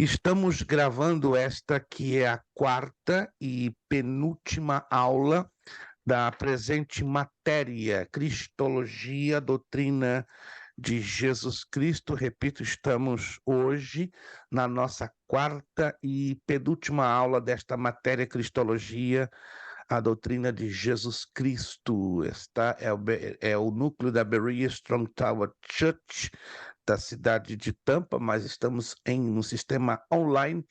Estamos gravando esta que é a quarta e penúltima aula da presente matéria, Cristologia, doutrina de Jesus Cristo. Repito, estamos hoje na nossa quarta e penúltima aula desta matéria, Cristologia, a doutrina de Jesus Cristo. Esta é o núcleo da Berea Strong Tower Church, da cidade de Tampa, mas estamos no sistema online.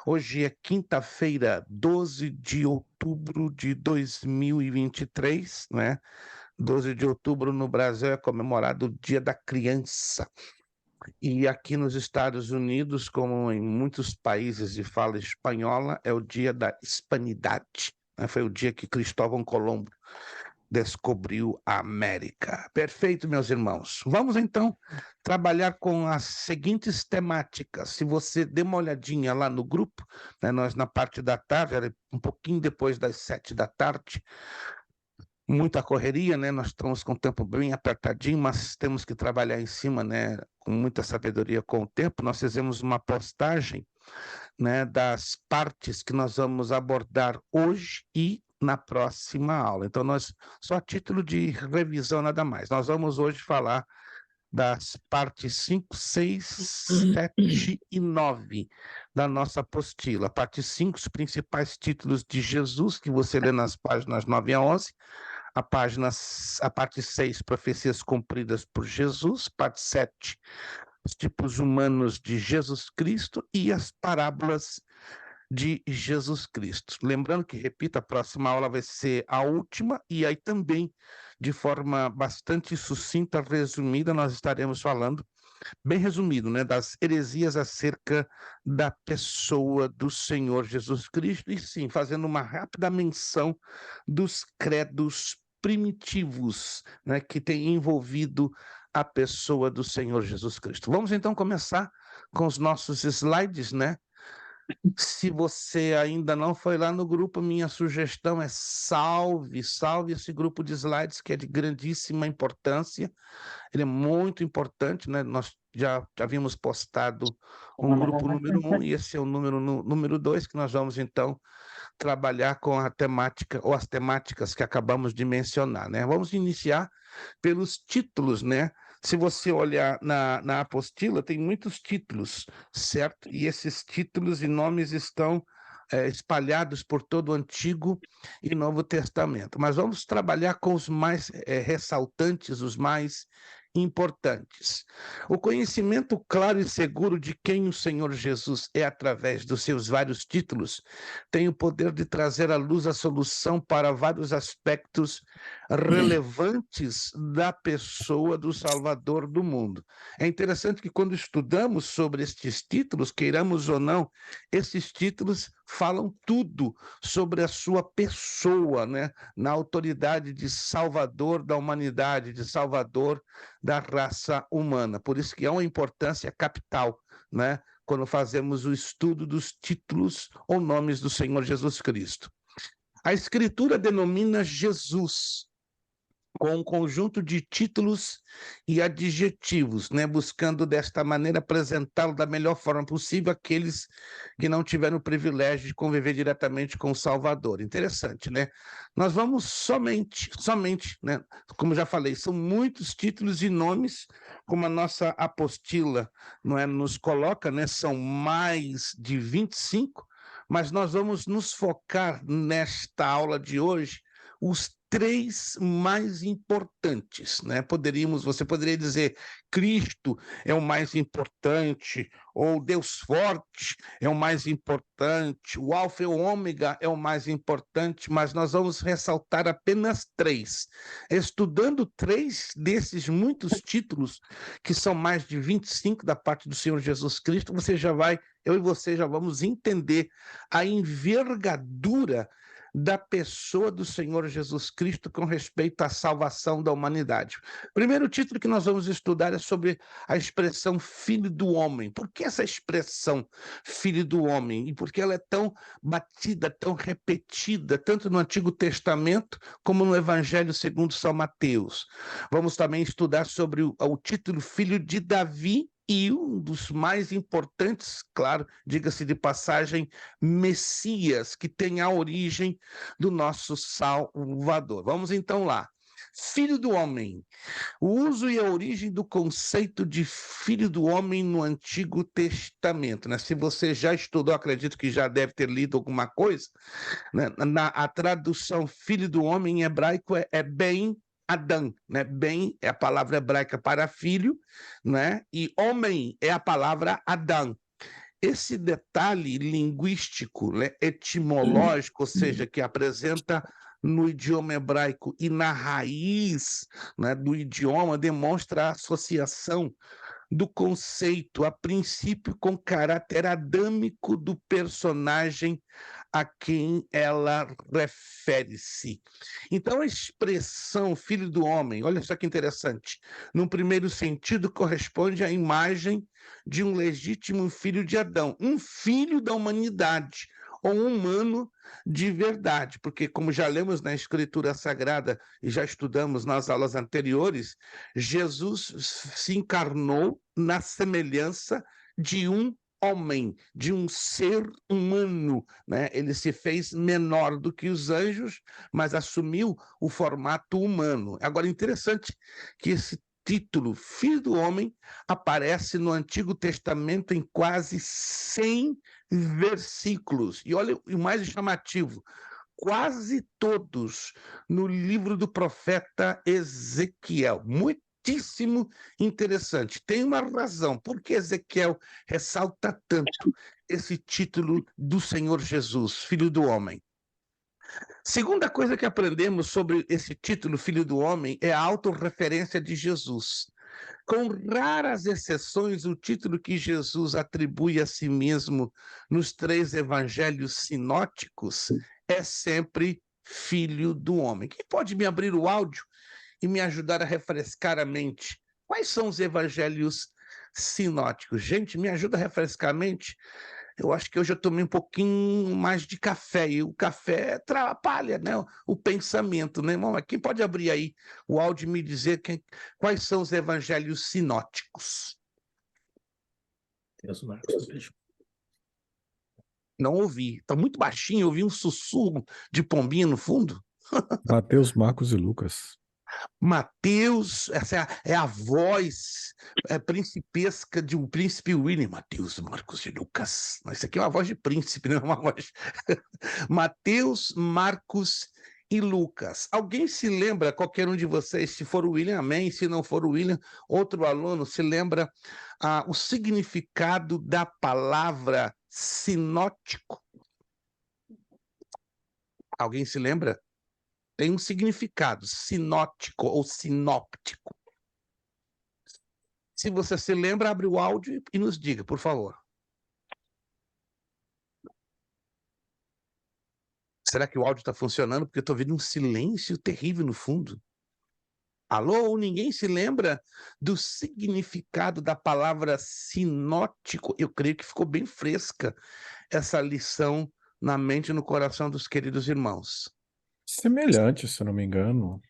Hoje é quinta-feira, 12 de outubro de 2023, né? 12 de outubro no Brasil é comemorado o Dia da Criança. E aqui nos Estados Unidos, como em muitos países de fala espanhola, é o Dia da Hispanidade, né? Foi o dia que Cristóvão Colombo descobriu a América. Perfeito, meus irmãos. Vamos então trabalhar com as seguintes temáticas. Se você der uma olhadinha lá no grupo, né, nós na parte da tarde, era um pouquinho depois das 7 da tarde, muita correria, né? Nós estamos com o tempo bem apertadinho, mas temos que trabalhar em cima, né? Com muita sabedoria com o tempo. Nós fizemos uma postagem, né, das partes que nós vamos abordar hoje e na próxima aula. Então, só a título de revisão, nada mais. Nós vamos hoje falar das partes 5, 6, 7 e 9 da nossa apostila. Parte 5, os principais títulos de Jesus, que você lê nas páginas 9 a 11. A parte 6, profecias cumpridas por Jesus. Parte 7, os tipos humanos de Jesus Cristo e as parábolas de Jesus Cristo. Lembrando que, repito, a próxima aula vai ser a última, e aí também, de forma bastante sucinta, resumida, nós estaremos falando, bem resumido, né, das heresias acerca da pessoa do Senhor Jesus Cristo, e sim, fazendo uma rápida menção dos credos primitivos, né, que tem envolvido a pessoa do Senhor Jesus Cristo. Vamos então começar com os nossos slides, né? Se você ainda não foi lá no grupo, minha sugestão é salve esse grupo de slides, que é de grandíssima importância. Ele é muito importante, né? Nós já havíamos postado um grupo número 1, e esse é o número 2, que nós vamos então trabalhar com a temática, ou as temáticas que acabamos de mencionar, né? Vamos iniciar pelos títulos, né? Se você olhar na apostila, tem muitos títulos, certo? E esses títulos e nomes estão espalhados por todo o Antigo e Novo Testamento. Mas vamos trabalhar com os mais ressaltantes, os mais importantes. O conhecimento claro e seguro de quem o Senhor Jesus é através dos seus vários títulos tem o poder de trazer à luz a solução para vários aspectos relevantes da pessoa do Salvador do mundo. É interessante que quando estudamos sobre estes títulos, queiramos ou não, esses títulos falam tudo sobre a sua pessoa, né? Na autoridade de Salvador da humanidade, de Salvador da raça humana. Por isso que é uma importância capital, né? Quando fazemos o estudo dos títulos ou nomes do Senhor Jesus Cristo. A Escritura denomina Jesus com um conjunto de títulos e adjetivos, né, buscando desta maneira apresentá-lo da melhor forma possível àqueles que não tiveram o privilégio de conviver diretamente com o Salvador. Interessante, né? Nós vamos somente, né, como já falei, são muitos títulos e nomes, como a nossa apostila, não é, nos coloca, né, são mais de 25, mas nós vamos nos focar nesta aula de hoje os 3 mais importantes, né? Você poderia dizer Cristo é o mais importante, ou Deus forte é o mais importante, o Alfa e o Ômega é o mais importante, mas nós vamos ressaltar apenas 3. Estudando 3 desses muitos títulos, que são mais de 25 da parte do Senhor Jesus Cristo, eu e você já vamos entender a envergadura da pessoa do Senhor Jesus Cristo com respeito à salvação da humanidade. Primeiro título que nós vamos estudar é sobre a expressão Filho do Homem. Por que essa expressão Filho do Homem? E por que ela é tão batida, tão repetida, tanto no Antigo Testamento como no Evangelho segundo São Mateus? Vamos também estudar sobre o título Filho de Davi e um dos mais importantes, claro, diga-se de passagem, Messias, que tem a origem do nosso Salvador. Vamos então lá. Filho do homem. O uso e a origem do conceito de filho do homem no Antigo Testamento, né? Se você já estudou, acredito que já deve ter lido alguma coisa, né? A tradução filho do homem em hebraico é Ben Adão, né? Ben é a palavra hebraica para filho, né? E homem é a palavra Adão. Esse detalhe linguístico, né, etimológico, ou seja, que apresenta no idioma hebraico e na raiz, né, do idioma, demonstra a associação do conceito, a princípio com caráter adâmico do personagem a quem ela refere-se. Então, a expressão filho do homem, olha só que interessante, num primeiro sentido corresponde à imagem de um legítimo filho de Adão, um filho da humanidade, ou um humano de verdade, porque, como já lemos na Escritura Sagrada e já estudamos nas aulas anteriores, Jesus se encarnou na semelhança de um homem, de um ser humano, né? Ele se fez menor do que os anjos, mas assumiu o formato humano. Agora, interessante que esse título, Filho do Homem, aparece no Antigo Testamento em quase 100 versículos. E olha o mais chamativo, quase todos no livro do profeta Ezequiel. Muitíssimo interessante. Tem uma razão por que Ezequiel ressalta tanto esse título do Senhor Jesus, Filho do Homem. Segunda coisa que aprendemos sobre esse título, Filho do Homem, é a autorreferência de Jesus. Com raras exceções, o título que Jesus atribui a si mesmo nos 3 evangelhos sinóticos é sempre Filho do Homem. Quem pode me abrir o áudio e me ajudar a refrescar a mente? Quais são os evangelhos sinóticos? Gente, me ajuda a refrescar a mente. Eu acho que hoje eu tomei um pouquinho mais de café, e o café atrapalha, né, o pensamento, né, irmão? Quem pode abrir aí o áudio e me dizer quais são os evangelhos sinóticos? Não ouvi, está muito baixinho, eu ouvi um sussurro de pombinha no fundo. Mateus, Marcos e Lucas. Mateus, essa é a voz principesca de um príncipe William. Mateus, Marcos e Lucas. Isso aqui é uma voz de príncipe, não é uma voz. Mateus, Marcos e Lucas. Alguém se lembra, qualquer um de vocês, se for o William, amém, se não for o William, outro aluno, se lembra o significado da palavra sinótico? Alguém se lembra? Tem um significado, sinótico ou sinóptico. Se você se lembra, abre o áudio e nos diga, por favor. Será que o áudio está funcionando? Porque eu estou vendo um silêncio terrível no fundo. Alô? Ninguém se lembra do significado da palavra sinótico? Eu creio que ficou bem fresca essa lição na mente e no coração dos queridos irmãos. Semelhante, se eu não me engano.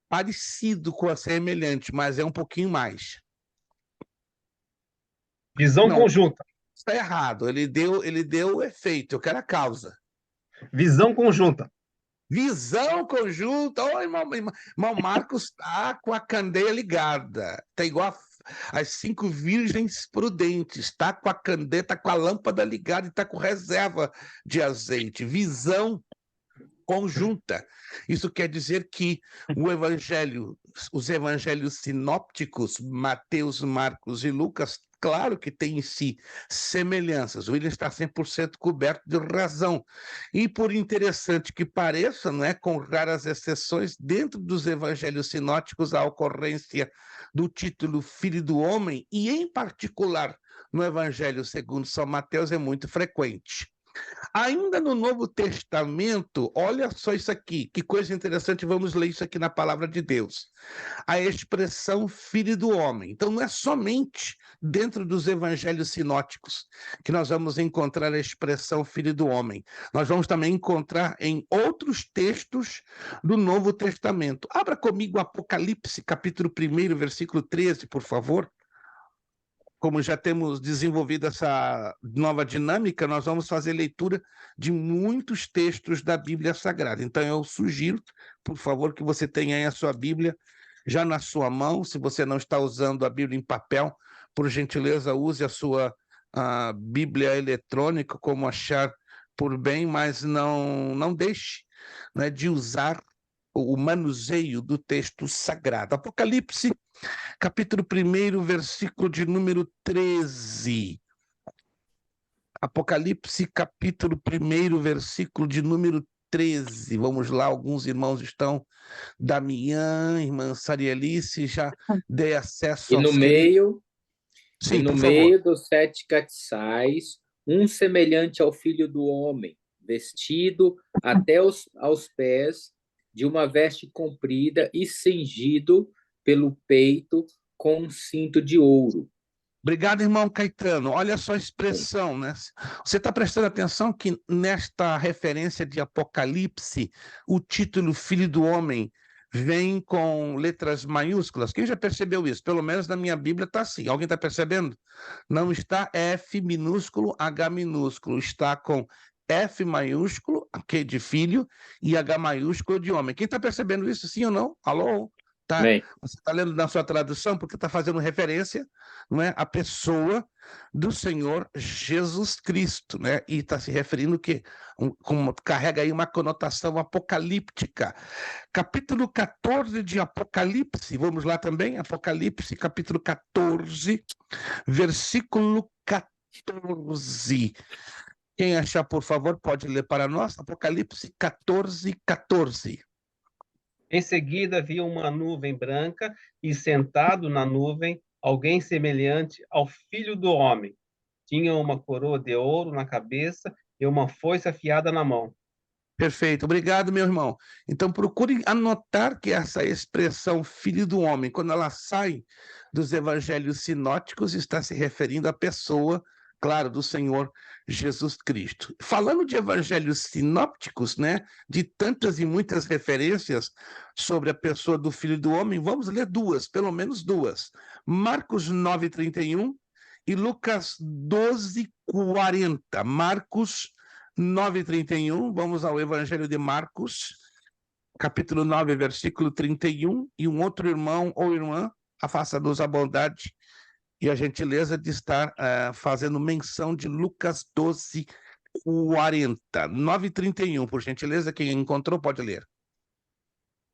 Parecido com a semelhante, mas é um pouquinho mais. Visão Não, conjunta. está errado. Ele deu o efeito, eu quero a causa. Visão conjunta. Visão conjunta. Ô, irmão Marcos está com a candeia ligada. Está igual as 5 virgens prudentes. Está com a candeia, está com a lâmpada ligada e está com reserva de azeite. Visão conjunta. Isso quer dizer que os evangelhos sinópticos, Mateus, Marcos e Lucas, claro que tem em si semelhanças. O William está 100% coberto de razão. E por interessante que pareça, não é, com raras exceções, dentro dos evangelhos sinóticos, a ocorrência do título Filho do Homem, e em particular no evangelho segundo São Mateus, é muito frequente. Ainda no Novo Testamento, olha só isso aqui, que coisa interessante, vamos ler isso aqui na Palavra de Deus. A expressão Filho do Homem. Então, não é somente dentro dos evangelhos sinóticos que nós vamos encontrar a expressão Filho do Homem. Nós vamos também encontrar em outros textos do Novo Testamento. Abra comigo Apocalipse, capítulo 1, versículo 13, por favor. como já temos desenvolvido essa nova dinâmica, nós vamos fazer leitura de muitos textos da Bíblia Sagrada. Então, eu sugiro, por favor, que você tenha aí a sua Bíblia já na sua mão. Se você não está usando a Bíblia em papel, por gentileza, use a sua Bíblia eletrônica, como achar por bem, mas não deixe, né, de usar o manuseio do texto sagrado. Apocalipse, capítulo 1, versículo de número 13. Apocalipse, capítulo 1, versículo de número 13. Vamos lá, alguns irmãos estão. Damião, irmã Sarielice, já dei acesso E no aos meio, Sim, e no por favor. meio dos 7 catiçais, um semelhante ao Filho do Homem, vestido até aos pés de uma veste comprida e cingido pelo peito com um cinto de ouro. Obrigado, irmão Caetano. Olha só a expressão, né? Você está prestando atenção que nesta referência de Apocalipse, o título Filho do Homem vem com letras maiúsculas. Quem já percebeu isso? Pelo menos na minha Bíblia está assim. Alguém está percebendo? Não está F minúsculo, H minúsculo. Está com F maiúsculo, que de filho, e H maiúsculo de homem. Quem está percebendo isso, sim ou não? Alô? Tá, você está lendo na sua tradução porque está fazendo referência, não é, à pessoa do Senhor Jesus Cristo, né? E está se referindo que carrega aí uma conotação apocalíptica. Capítulo 14 de Apocalipse, vamos lá também, Apocalipse, capítulo 14, versículo 14. Quem achar, por favor, pode ler para nós, Apocalipse 14, 14. Em seguida, vi uma nuvem branca e sentado na nuvem, alguém semelhante ao Filho do Homem. Tinha uma coroa de ouro na cabeça e uma foice afiada na mão. Perfeito, obrigado, meu irmão. Então, procure anotar que essa expressão Filho do Homem, quando ela sai dos evangelhos sinóticos, está se referindo à pessoa, claro, do Senhor Jesus Cristo. Falando de evangelhos sinópticos, né, de tantas e muitas referências sobre a pessoa do Filho do Homem, vamos ler duas, pelo menos duas. Marcos 9:31 e Lucas 12:40. Marcos 9:31, vamos ao Evangelho de Marcos, capítulo 9, versículo 31, e um outro irmão ou irmã, faça-nos a bondade e a gentileza de estar fazendo menção de Lucas 12:40. 9:31, por gentileza, quem encontrou pode ler.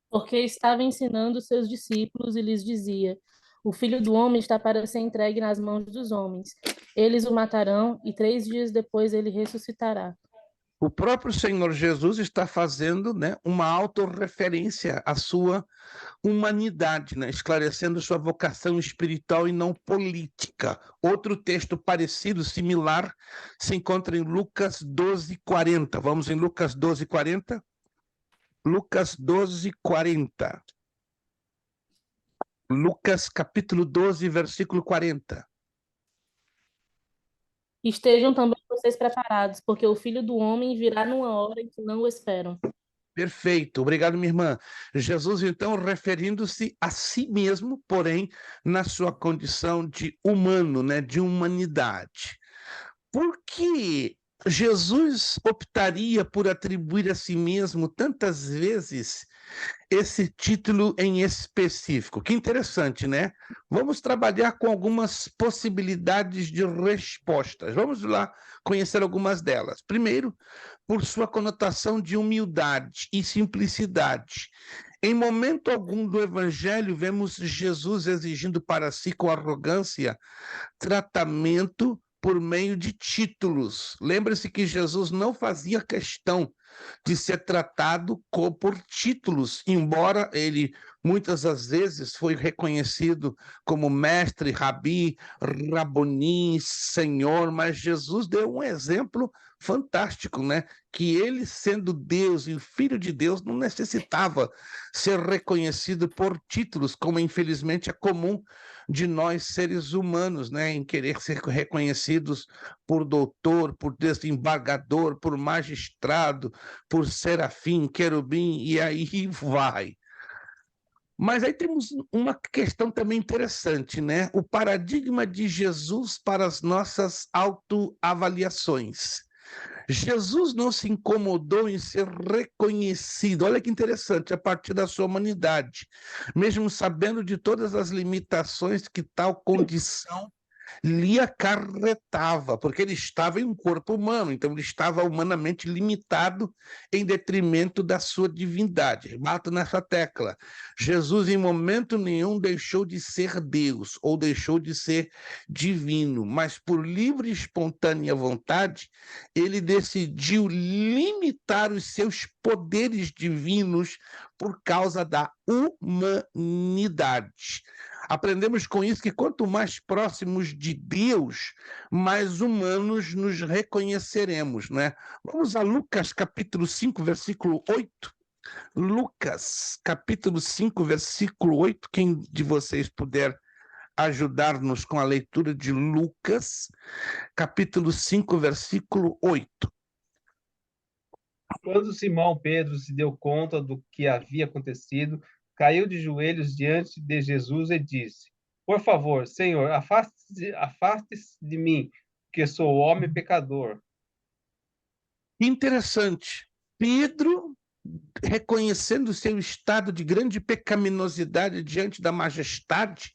Porque estava ensinando seus discípulos e lhes dizia: o Filho do Homem está para ser entregue nas mãos dos homens. Eles o matarão e 3 dias depois ele ressuscitará. O próprio Senhor Jesus está fazendo, né, uma autorreferência à sua humanidade, né, esclarecendo sua vocação espiritual e não política. Outro texto parecido, similar, se encontra em Lucas 12:40. Vamos em Lucas 12:40? Lucas 12:40. Lucas capítulo 12, versículo 40. Estejam também vocês preparados, porque o Filho do Homem virá numa hora em que não o esperam. Perfeito, obrigado, minha irmã. Jesus, então, referindo-se a si mesmo, porém, na sua condição de humano, né, de humanidade. Por que Jesus optaria por atribuir a si mesmo tantas vezes esse título em específico? Que interessante, né? Vamos trabalhar com algumas possibilidades de respostas. Vamos lá conhecer algumas delas. Primeiro, por sua conotação de humildade e simplicidade. Em momento algum do Evangelho, vemos Jesus exigindo para si, com arrogância, tratamento por meio de títulos. Lembre-se que Jesus não fazia questão de ser tratado por títulos, embora ele muitas das vezes foi reconhecido como mestre, rabi, raboni, senhor, mas Jesus deu um exemplo fantástico, né? Que ele, sendo Deus e o Filho de Deus, não necessitava ser reconhecido por títulos, como infelizmente é comum de nós seres humanos, né, em querer ser reconhecidos por doutor, por desembargador, por magistrado, por serafim, querubim, e aí vai. Mas aí temos uma questão também interessante, né? O paradigma de Jesus para as nossas autoavaliações. Jesus não se incomodou em ser reconhecido. Olha que interessante, a partir da sua humanidade, mesmo sabendo de todas as limitações que tal condição lhe acarretava, porque ele estava em um corpo humano, então ele estava humanamente limitado em detrimento da sua divindade. Bato nessa tecla. Jesus, em momento nenhum, deixou de ser Deus ou deixou de ser divino, mas por livre e espontânea vontade, ele decidiu limitar os seus poderes divinos por causa da humanidade. Aprendemos com isso que quanto mais próximos de Deus, mais humanos nos reconheceremos, né? Vamos a Lucas capítulo 5, versículo 8. Lucas capítulo 5, versículo 8. Quem de vocês puder ajudar-nos com a leitura de Lucas, capítulo 5, versículo 8. Quando Simão Pedro se deu conta do que havia acontecido, caiu de joelhos diante de Jesus e disse: Por favor, Senhor, afaste-se de mim, que sou homem pecador. Interessante. Pedro, reconhecendo seu estado de grande pecaminosidade diante da majestade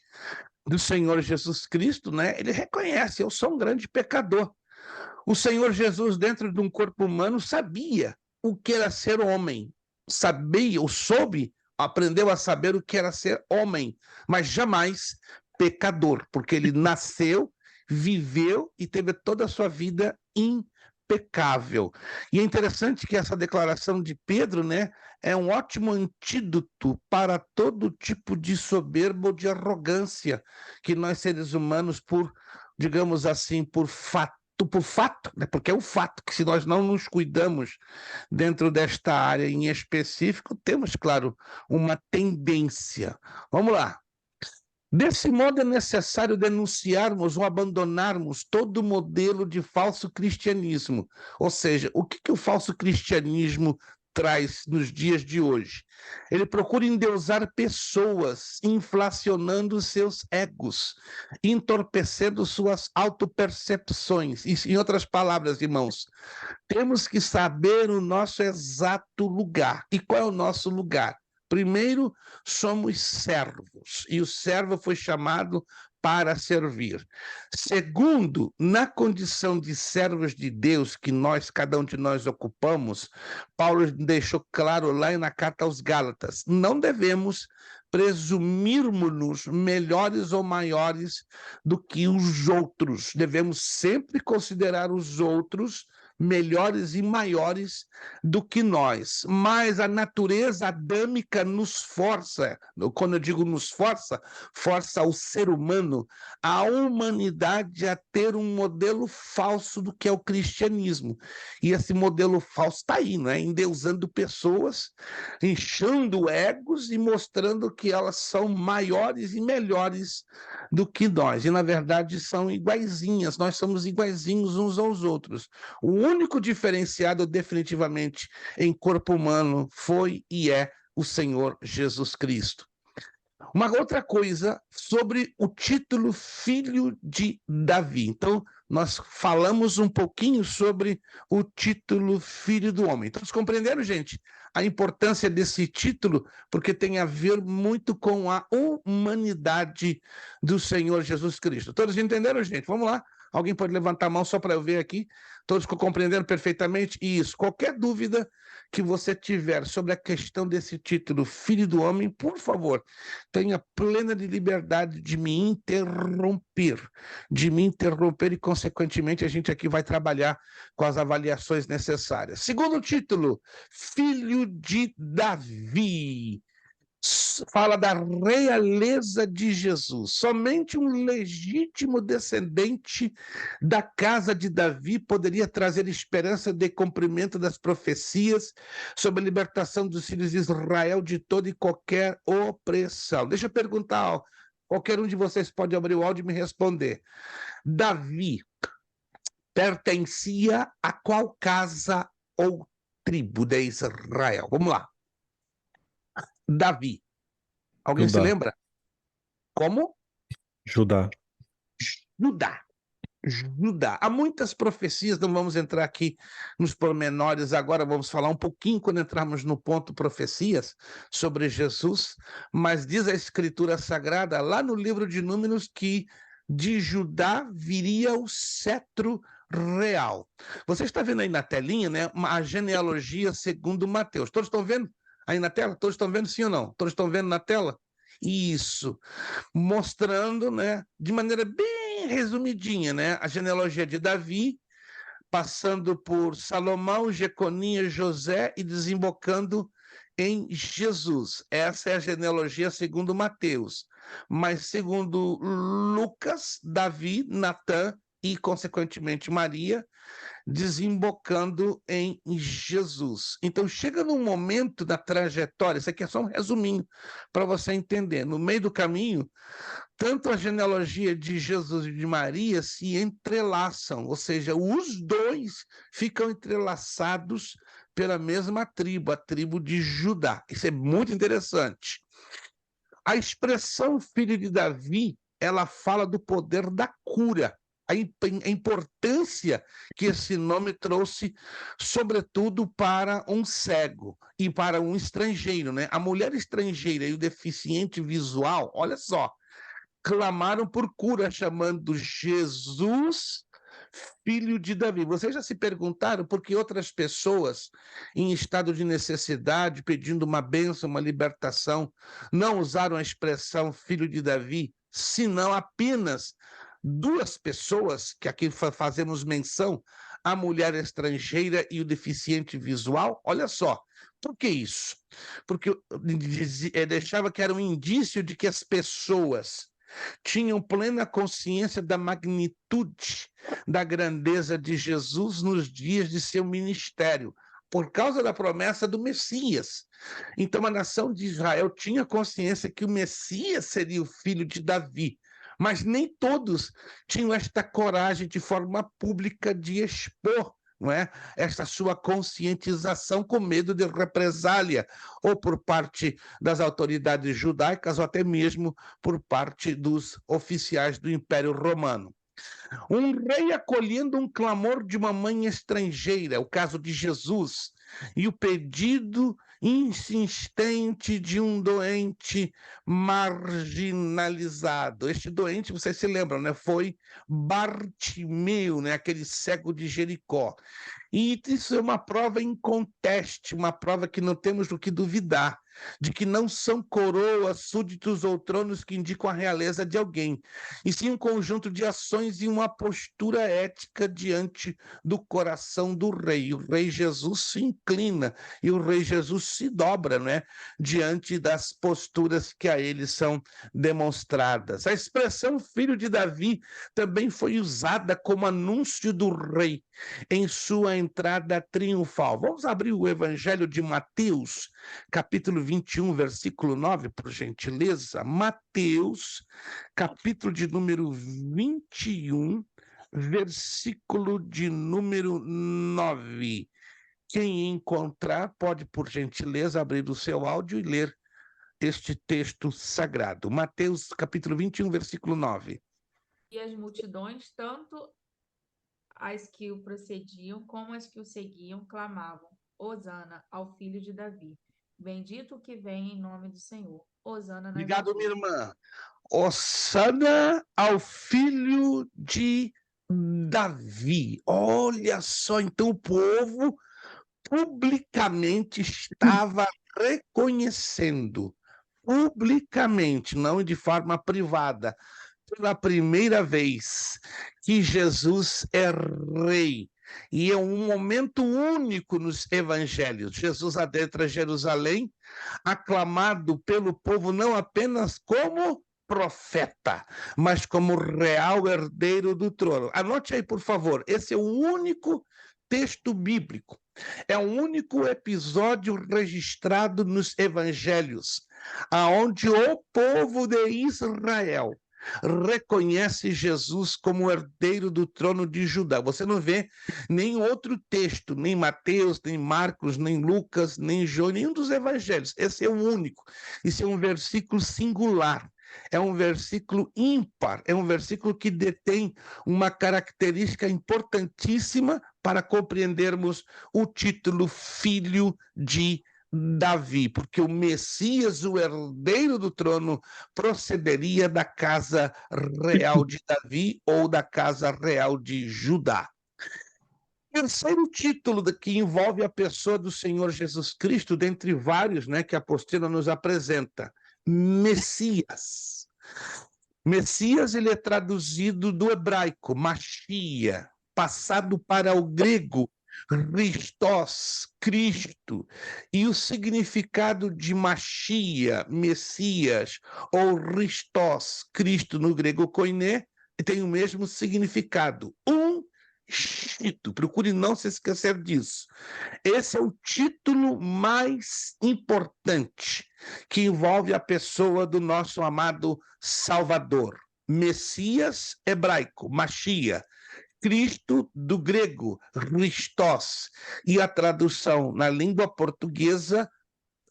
do Senhor Jesus Cristo, né? Ele reconhece: eu sou um grande pecador. O Senhor Jesus, dentro de um corpo humano, sabia o que era ser homem, sabia, ou soube, aprendeu a saber o que era ser homem, mas jamais pecador, porque ele nasceu, viveu e teve toda a sua vida impecável. E é interessante que essa declaração de Pedro, né, é um ótimo antídoto para todo tipo de soberba ou de arrogância que nós seres humanos, por, digamos assim, por fato, né? Porque é um fato que se nós não nos cuidamos dentro desta área em específico, temos, claro, uma tendência. Vamos lá. Desse modo, é necessário denunciarmos ou abandonarmos todo modelo de falso cristianismo. Ou seja, o que o falso cristianismo traz nos dias de hoje? Ele procura endeusar pessoas, inflacionando seus egos, entorpecendo suas autopercepções. Em outras palavras, irmãos, temos que saber o nosso exato lugar. E qual é o nosso lugar? Primeiro, somos servos, e o servo foi chamado para servir. Segundo, na condição de servos de Deus que nós, cada um de nós ocupamos, Paulo deixou claro lá na carta aos Gálatas, não devemos presumirmos-nos melhores ou maiores do que os outros. Devemos sempre considerar os outros melhores e maiores do que nós, mas a natureza adâmica nos força, quando eu digo nos força, força o ser humano, a humanidade a ter um modelo falso do que é o cristianismo, e esse modelo falso está aí, né? Endeusando pessoas, inchando egos e mostrando que elas são maiores e melhores do que nós, e na verdade são iguaizinhas, nós somos iguaizinhos uns aos outros. O único diferenciado definitivamente em corpo humano foi e é o Senhor Jesus Cristo. Uma outra coisa sobre o título Filho de Davi. Então, nós falamos um pouquinho sobre o título Filho do Homem. Todos compreenderam, gente, a importância desse título, porque tem a ver muito com a humanidade do Senhor Jesus Cristo. Todos entenderam, gente? Vamos lá. Alguém pode levantar a mão só para eu ver aqui? Todos compreenderam perfeitamente? Isso. Qualquer dúvida que você tiver sobre a questão desse título, Filho do Homem, por favor, tenha plena de liberdade de me interromper, e, consequentemente, a gente aqui vai trabalhar com as avaliações necessárias. Segundo título, Filho de Davi. Fala da realeza de Jesus. Somente um legítimo descendente da casa de Davi poderia trazer esperança de cumprimento das profecias sobre a libertação dos filhos de Israel de toda e qualquer opressão. Deixa eu perguntar, qualquer um de vocês pode abrir o áudio e me responder. Davi pertencia a qual casa ou tribo de Israel? Vamos lá. Davi. Alguém se Judá. lembra? Como? Judá. Judá. Judá. Há muitas profecias, não vamos entrar aqui nos pormenores agora, vamos falar um pouquinho quando entrarmos no ponto profecias sobre Jesus, mas diz a Escritura Sagrada lá no livro de Números que de Judá viria o cetro real. Você está vendo aí na telinha, né, a genealogia segundo Mateus. Todos estão vendo aí na tela? Todos estão vendo sim ou não? Todos estão vendo na tela? Isso, mostrando, né, de maneira bem resumidinha, né, a genealogia de Davi, passando por Salomão, Jeconias, José e desembocando em Jesus. Essa é a genealogia segundo Mateus. Mas segundo Lucas, Davi, Natã e, consequentemente, Maria, desembocando em Jesus. Então, chega num momento da trajetória, isso aqui é só um resuminho para você entender. No meio do caminho, tanto a genealogia de Jesus e de Maria se entrelaçam, ou seja, os dois ficam entrelaçados pela mesma tribo, a tribo de Judá. Isso é muito interessante. A expressão filho de Davi, ela fala do poder da cura, a importância que esse nome trouxe, sobretudo para um cego e para um estrangeiro, né? A mulher estrangeira e o deficiente visual, olha só, clamaram por cura, chamando Jesus filho de Davi. Vocês já se perguntaram por que outras pessoas em estado de necessidade, pedindo uma bênção, uma libertação, não usaram a expressão filho de Davi, senão apenas duas pessoas, que aqui fazemos menção, a mulher estrangeira e o deficiente visual? Olha só, por que isso? Porque deixava que era um indício de que as pessoas tinham plena consciência da magnitude, da grandeza de Jesus nos dias de seu ministério, por causa da promessa do Messias. Então, a nação de Israel tinha consciência que o Messias seria o filho de Davi, mas nem todos tinham esta coragem de forma pública de expor, não é? Esta sua conscientização com medo de represália, ou por parte das autoridades judaicas, ou até mesmo por parte dos oficiais do Império Romano. Um rei acolhendo um clamor de uma mãe estrangeira, o caso de Jesus, e o pedido insistente de um doente marginalizado. Este doente, vocês se lembram, né? Foi Bartimeu, né? Aquele cego de Jericó. E isso é uma prova inconteste, uma prova que não temos do que duvidar, de que não são coroas, súditos ou tronos que indicam a realeza de alguém, e sim um conjunto de ações e uma postura ética diante do coração do rei. O rei Jesus se inclina e o rei Jesus se dobra, não é? Diante das posturas que a ele são demonstradas. A expressão filho de Davi também foi usada como anúncio do rei em sua entrada triunfal. Vamos abrir o Evangelho de Mateus, capítulo 21, versículo 9, por gentileza. Mateus, capítulo de número 21, versículo de número 9. Quem encontrar pode, por gentileza, abrir o seu áudio e ler este texto sagrado. Mateus, capítulo 21, versículo 9. E as multidões, tanto as que o precediam como as que o seguiam, clamavam: Hosana ao filho de Davi. Bendito o que vem em nome do Senhor. Hosana nas Obrigado, minha alturas. irmã. Hosana ao filho de Davi. Olha só, então o povo publicamente estava reconhecendo, publicamente, não de forma privada, pela primeira vez, que Jesus é rei. E é um momento único nos evangelhos. Jesus adentra Jerusalém, aclamado pelo povo não apenas como profeta, mas como real herdeiro do trono. Anote aí, por favor, esse é o único texto bíblico, é o único episódio registrado nos evangelhos, aonde o povo de Israel reconhece Jesus como herdeiro do trono de Judá. Você não vê nenhum outro texto, nem Mateus, nem Marcos, nem Lucas, nem João, nenhum dos evangelhos. Esse é o único. Isso é um versículo singular. É um versículo ímpar, é um versículo que detém uma característica importantíssima para compreendermos o título Filho de Davi, porque o Messias, o herdeiro do trono, procederia da casa real de Davi ou da casa real de Judá. Terceiro título que envolve a pessoa do Senhor Jesus Cristo, dentre vários, que a apostila nos apresenta, Messias. Messias, ele é traduzido do hebraico, Machia, passado para o grego, Christos, Cristo, e o significado de Machia, Messias, ou Christos, Cristo no grego koiné, tem o mesmo significado, ungido. Procure não se esquecer disso. Esse é o título mais importante que envolve a pessoa do nosso amado Salvador. Messias hebraico, Machia, Cristo do grego, Christos, e a tradução na língua portuguesa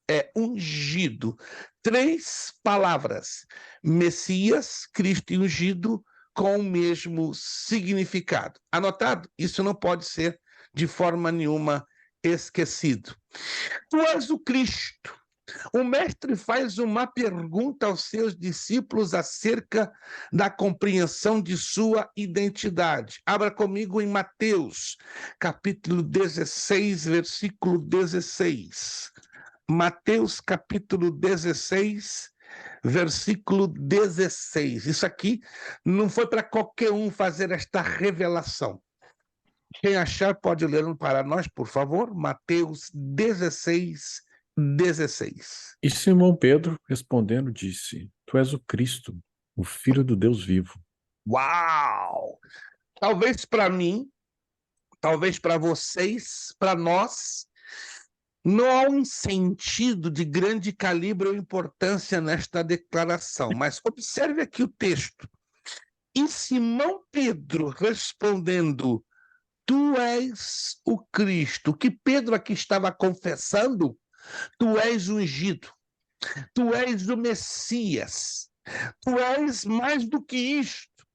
é ungido. 3 palavras, Messias, Cristo e ungido, com o mesmo significado. Anotado? Isso não pode ser de forma nenhuma esquecido. Tu és o Cristo. O mestre faz uma pergunta aos seus discípulos acerca da compreensão de sua identidade. Abra comigo em Mateus, capítulo 16, versículo 16. Mateus, capítulo 16, versículo 16. Isso aqui não foi para qualquer um fazer esta revelação. Quem achar pode ler para nós, por favor. Mateus 16, 16. E Simão Pedro, respondendo, disse: Tu és o Cristo, o Filho do Deus vivo. Uau! Talvez para mim, talvez para vocês, para nós, não há um sentido de grande calibre ou importância nesta declaração, mas observe aqui o texto. E Simão Pedro respondendo: Tu és o Cristo. O que Pedro aqui estava confessando? Tu és ungido. Tu és o Messias. Tu és mais do que isto.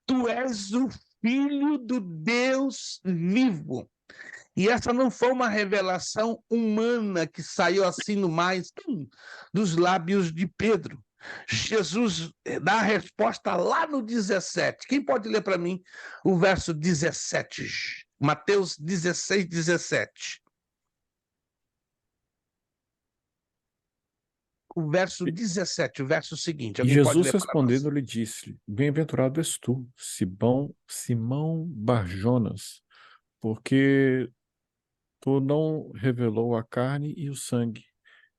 Tu és o Filho do Deus vivo. E essa não foi uma revelação humana que saiu assim no mais dos lábios de Pedro. Jesus dá a resposta lá no 17. Quem pode ler para mim o verso 17? Mateus 16, 17. O verso 17, o verso seguinte. E Jesus respondendo lhe disse: Bem-aventurado és tu, Simão Barjonas, porque tu não revelou a carne e o sangue,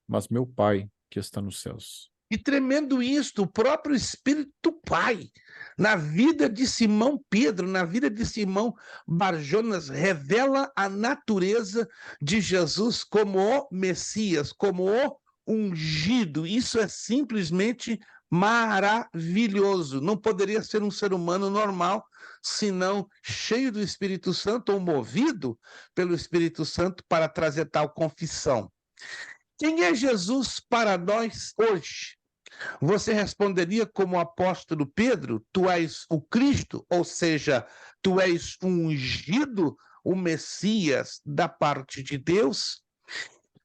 mas meu Pai que está nos céus. E tremendo isto, o próprio Espírito Pai, na vida de Simão Pedro, na vida de Simão Barjonas, revela a natureza de Jesus como o Messias, como o ungido. Isso é simplesmente maravilhoso. Não poderia ser um ser humano normal, senão cheio do Espírito Santo ou movido pelo Espírito Santo para trazer tal confissão. Quem é Jesus para nós hoje? Você responderia como o apóstolo Pedro: Tu és o Cristo, ou seja, tu és um ungido, o Messias da parte de Deus?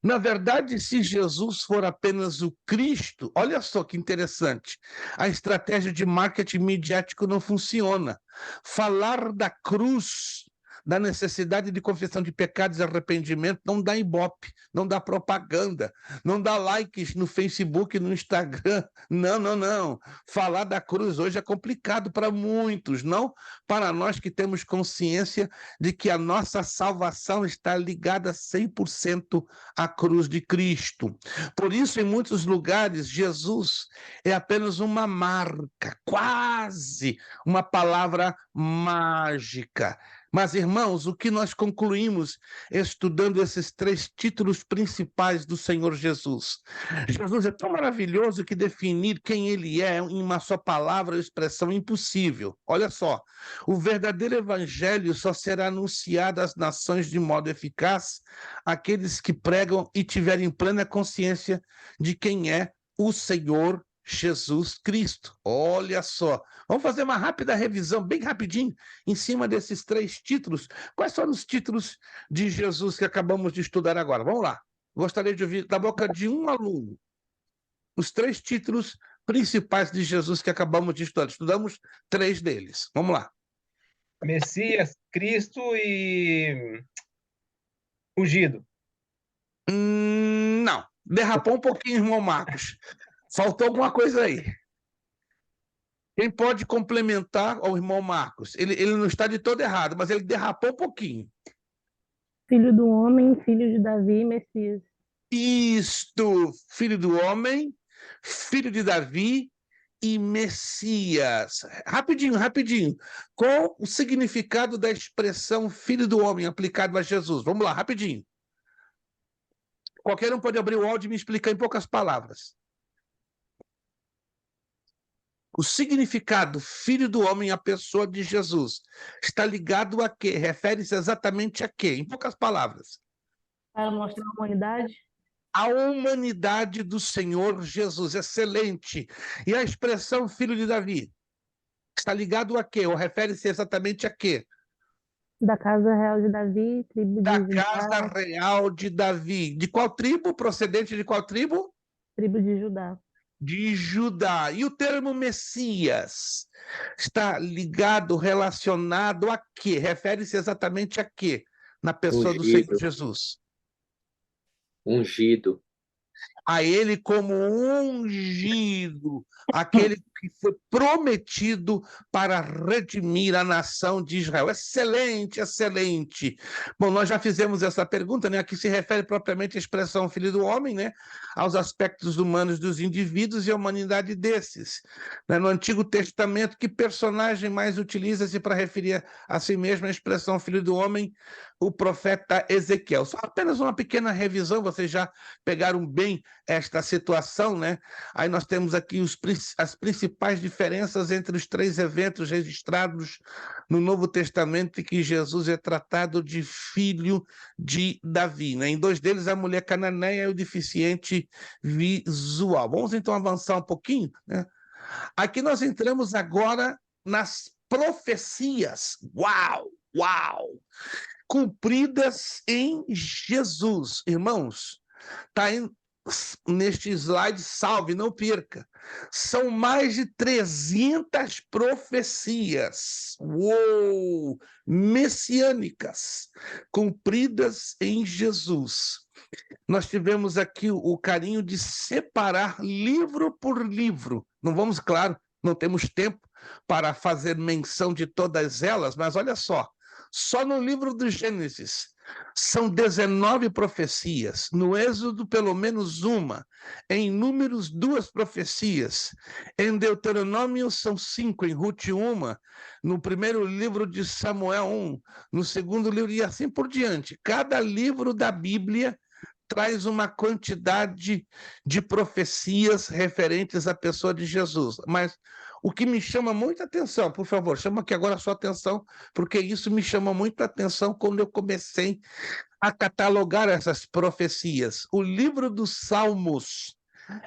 Na verdade, se Jesus for apenas o Cristo, olha só que interessante, a estratégia de marketing midiático não funciona. Falar da cruz, da necessidade de confissão de pecados e arrependimento, não dá ibope, não dá propaganda, não dá likes no Facebook, no Instagram. Não. Falar da cruz hoje é complicado para muitos, não para nós que temos consciência de que a nossa salvação está ligada 100% à cruz de Cristo. Por isso, em muitos lugares, Jesus é apenas uma marca, quase uma palavra mágica. Mas, irmãos, o que nós concluímos estudando esses 3 títulos principais do Senhor Jesus? Jesus é tão maravilhoso que definir quem ele é em uma só palavra ou expressão é impossível. Olha só, o verdadeiro evangelho só será anunciado às nações de modo eficaz àqueles que pregam e tiverem plena consciência de quem é o Senhor Jesus Cristo. Olha só. Vamos fazer uma rápida revisão, bem rapidinho, em cima desses 3 títulos. Quais foram os títulos de Jesus que acabamos de estudar agora? Vamos lá. Gostaria de ouvir da boca de um aluno os 3 títulos principais de Jesus que acabamos de estudar. Estudamos 3 deles. Vamos lá. Messias, Cristo e ungido. Não. Derrapou um pouquinho, irmão Marcos. Faltou alguma coisa aí. Quem pode complementar ao irmão Marcos? Ele não está de todo errado, mas ele derrapou um pouquinho. Filho do homem, filho de Davi, Messias. Isto, filho do homem, filho de Davi e Messias. Rapidinho, rapidinho. Qual o significado da expressão filho do homem aplicado a Jesus? Vamos lá, rapidinho. Qualquer um pode abrir o áudio e me explicar em poucas palavras. O significado filho do homem, a pessoa de Jesus, está ligado a quê? Refere-se exatamente a quê? Em poucas palavras. Para mostrar a humanidade? A humanidade do Senhor Jesus. Excelente. E a expressão filho de Davi? Está ligado a quê? Ou refere-se exatamente a quê? Da casa real de Davi, tribo de Da Judá. casa real de Davi. De qual tribo? Procedente de qual tribo? Tribo de Judá. De Judá. E o termo Messias está ligado, relacionado a quê? Refere-se exatamente a quê? Na pessoa do Senhor Jesus. Ungido. A ele como ungido, aquele que foi prometido para redimir a nação de Israel. Excelente, excelente. Bom, nós já fizemos essa pergunta, né? Aqui se refere propriamente à expressão filho do homem, né? Aos aspectos humanos dos indivíduos e à humanidade desses. Né? No Antigo Testamento, que personagem mais utiliza-se para referir a si mesmo a expressão filho do homem? O profeta Ezequiel. Só apenas uma pequena revisão, vocês já pegaram bem esta situação, né? Aí nós temos aqui as principais diferenças entre os 3 eventos registrados no Novo Testamento em que Jesus é tratado de filho de Davi, né? Em 2 deles, a mulher cananeia e o deficiente visual. Vamos então avançar um pouquinho, né? Aqui nós entramos agora nas profecias. Uau! Uau! Cumpridas em Jesus. Irmãos, está neste slide, salve, não perca. São mais de 300 profecias, uou, messiânicas, cumpridas em Jesus. Nós tivemos aqui o carinho de separar livro por livro. Não vamos, claro, não temos tempo para fazer menção de todas elas, mas olha só no livro do Gênesis são 19 profecias, no Êxodo pelo menos uma, em Números 2 profecias, em Deuteronômio são 5, em Rute 1, no primeiro livro de Samuel 1, no segundo livro e assim por diante. Cada livro da Bíblia traz uma quantidade de profecias referentes à pessoa de Jesus, mas o que me chama muita atenção, por favor, chama aqui agora a sua atenção, porque isso me chama muita atenção quando eu comecei a catalogar essas profecias. O livro dos Salmos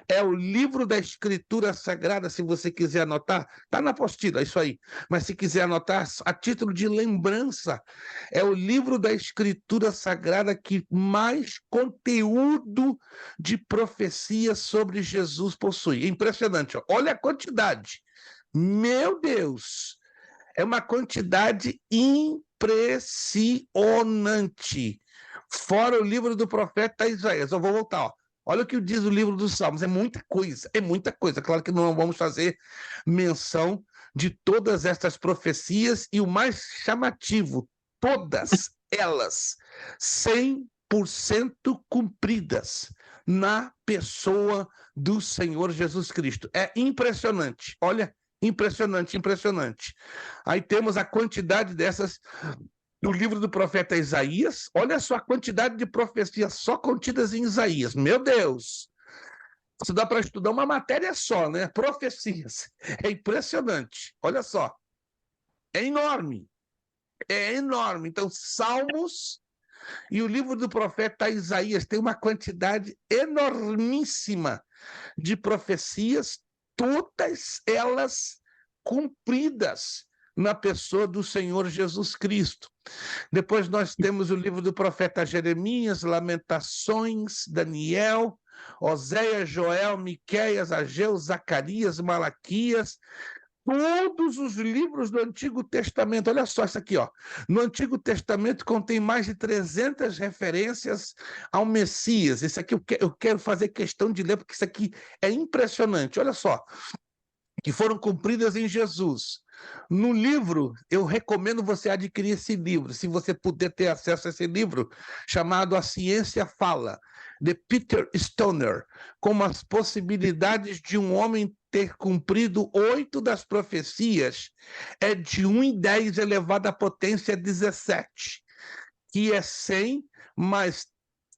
é o livro da Escritura Sagrada, se você quiser anotar, está na apostila, isso aí. Mas se quiser anotar, a título de lembrança, é o livro da Escritura Sagrada que mais conteúdo de profecia sobre Jesus possui. É impressionante, ó. Olha a quantidade. Meu Deus! É uma quantidade impressionante. Fora o livro do profeta Isaías. Eu vou voltar, ó. Olha o que diz o livro dos Salmos, é muita coisa, é muita coisa. Claro que não vamos fazer menção de todas estas profecias e o mais chamativo, todas elas 100% cumpridas na pessoa do Senhor Jesus Cristo. É impressionante, olha, impressionante, impressionante. Aí temos a quantidade dessas No livro do profeta Isaías, olha só a quantidade de profecias só contidas em Isaías. Meu Deus! Isso dá para estudar uma matéria só, né? Profecias. É impressionante. Olha só. É enorme. É enorme. Então, Salmos e o livro do profeta Isaías tem uma quantidade enormíssima de profecias, todas elas cumpridas na pessoa do Senhor Jesus Cristo. Depois nós temos o livro do profeta Jeremias, Lamentações, Daniel, Oséias, Joel, Miqueias, Ageu, Zacarias, Malaquias, todos os livros do Antigo Testamento. Olha só isso aqui, ó. No Antigo Testamento contém mais de 300 referências ao Messias. Isso aqui eu quero fazer questão de ler, porque isso aqui é impressionante. Olha só, que foram cumpridas em Jesus. No livro, eu recomendo você adquirir esse livro, se você puder ter acesso a esse livro, chamado A Ciência Fala, de Peter Stoner, como as possibilidades de um homem ter cumprido 8 das profecias, é de 1 em 10 elevado à potência 17, que é 100 mais